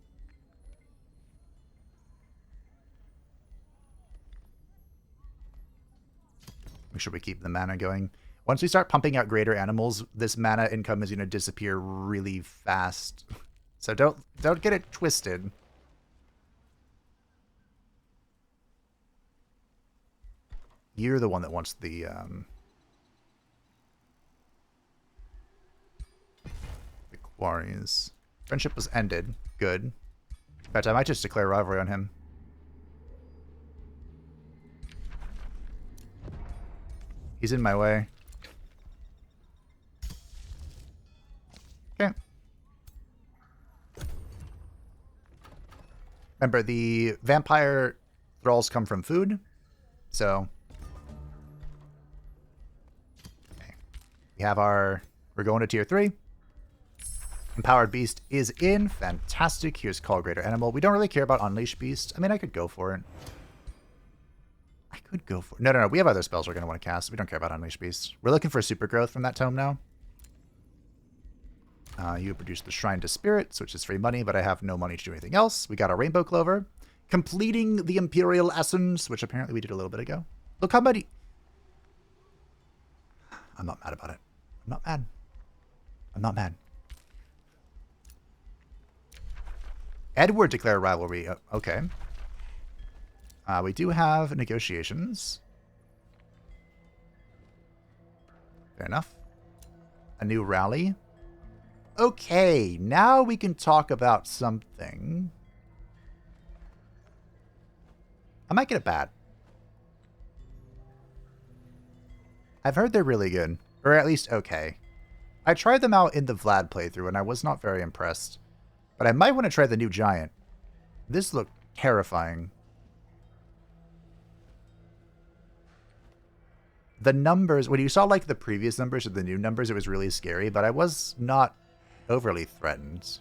Make sure we keep the mana going. Once we start pumping out greater animals, this mana income is going to disappear really fast. So don't get it twisted. You're the one that wants the quarries. Friendship was ended. Good. In fact, I might just declare rivalry on him. He's in my way. Okay. Remember, the vampire thralls come from food, so... Okay. We have our... We're going to tier 3. Empowered Beast is in. Fantastic. Here's Call Greater Animal. We don't really care about Unleash Beast. I mean, I could go for it. I could go for it. No. We have other spells we're going to want to cast. We don't care about Unleash Beast. We're looking for super growth from that tome now. You produce the Shrine to Spirits, which is free money, but I have no money to do anything else. We got a Rainbow Clover. Completing the Imperial Essence, which apparently we did a little bit ago. Look how many... I'm not mad about it. I'm not mad. I'm not mad. Edward declared rivalry. Okay. We do have negotiations. Fair enough. A new rally. Okay, now we can talk about something. I might get it bad. I've heard they're really good. Or at least okay. I tried them out in the Vlad playthrough and I was not very impressed. But I might want to try the new giant. This looked terrifying. The numbers, when you saw like the previous numbers or the new numbers, it was really scary, but I was not overly threatened.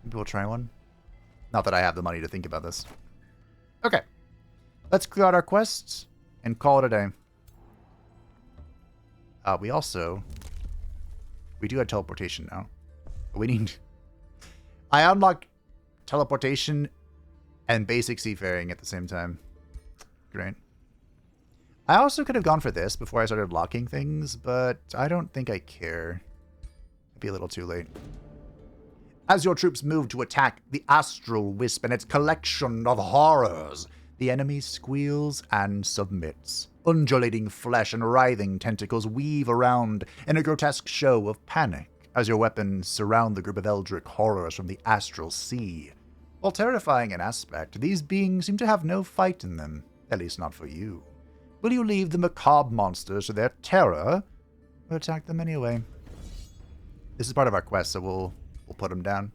Maybe we'll try one. Not that I have the money to think about this. Okay. Let's clear out our quests and call it a day. We do have teleportation now. We need... I unlocked teleportation and basic seafaring at the same time. Great. I also could have gone for this before I started locking things, but I don't think I care. It'd be a little too late. As your troops move to attack the Astral Wisp and its collection of horrors, the enemy squeals and submits. Undulating flesh and writhing tentacles weave around in a grotesque show of panic as your weapons surround the group of eldritch horrors from the Astral Sea. While terrifying in aspect, these beings seem to have no fight in them, at least not for you. Will you leave the macabre monsters to their terror, or attack them anyway? This is part of our quest, so we'll put them down.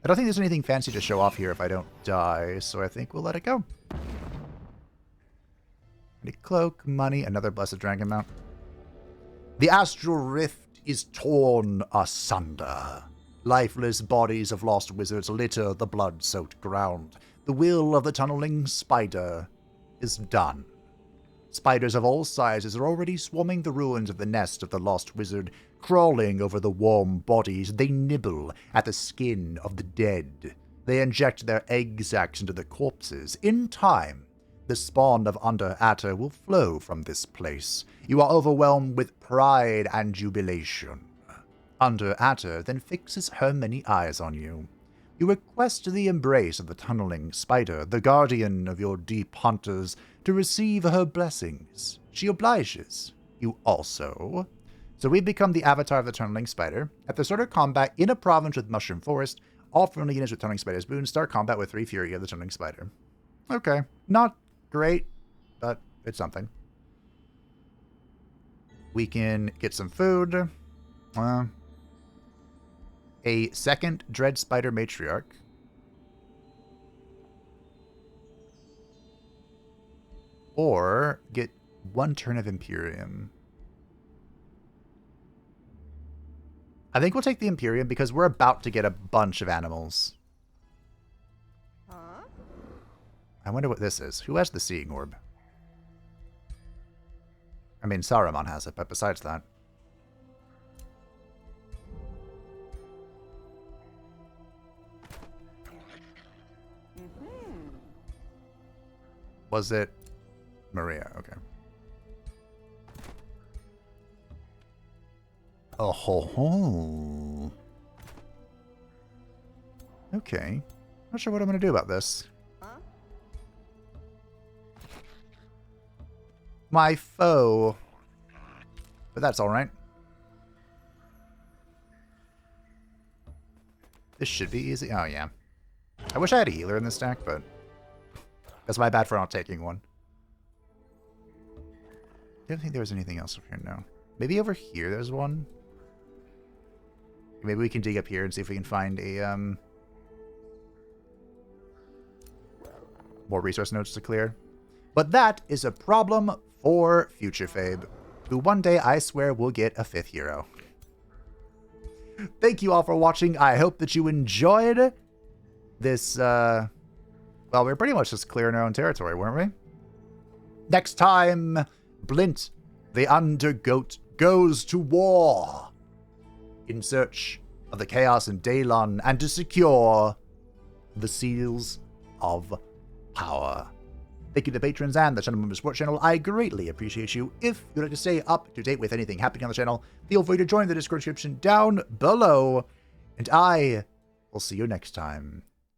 I don't think there's anything fancy to show off here if I don't die, so I think we'll let it go. Any cloak, money, another blessed dragon mount. The astral rift is torn asunder. Lifeless bodies of lost wizards litter the blood-soaked ground. The will of the tunneling spider is done. Spiders of all sizes are already swarming the ruins of the nest of the lost wizard. Crawling over the warm bodies, they nibble at the skin of the dead. They inject their egg sacs into the corpses. In time, the spawn of UnderGOAT will flow from this place. You are overwhelmed with pride and jubilation. UnderGOAT then fixes her many eyes on you. You request the embrace of the tunneling spider, the guardian of your deep hunters, to receive her blessings. She obliges. You also. So we become the avatar of the tunneling spider. At the start of combat in a province with mushroom forest, all friendly units with tunneling spider's boon start combat with 3 fury of the tunneling spider. Okay. Not great, but it's something. We can get some food. A second Dread Spider Matriarch. Or get 1 turn of Imperium. I think we'll take the Imperium because we're about to get a bunch of animals. Huh? I wonder what this is. Who has the Seeing Orb? I mean, Saruman has it, but besides that... Was it Maria? Okay. Oh ho ho. Okay. Not sure what I'm going to do about this. Huh? My foe. but that's alright. This should be easy. Oh, yeah. I wish I had a healer in this deck, but that's my bad for not taking one. I don't think there was anything else up here, no. Maybe over here there's one. Maybe we can dig up here and see if we can find a, more resource nodes to clear. But that is a problem for future Fabe, who one day I swear will get a 5th hero. Thank you all for watching. I hope that you enjoyed this, well, we're pretty much just clearing our own territory, weren't we? Next time, Blint, the UnderGOAT, goes to war in search of the Chaos in Daylon and to secure the Seals of Power. Thank you to patrons and the channel members support channel. I greatly appreciate you. If you'd like to stay up to date with anything happening on the channel, feel free to join the Discord description down below. And I will see you next time.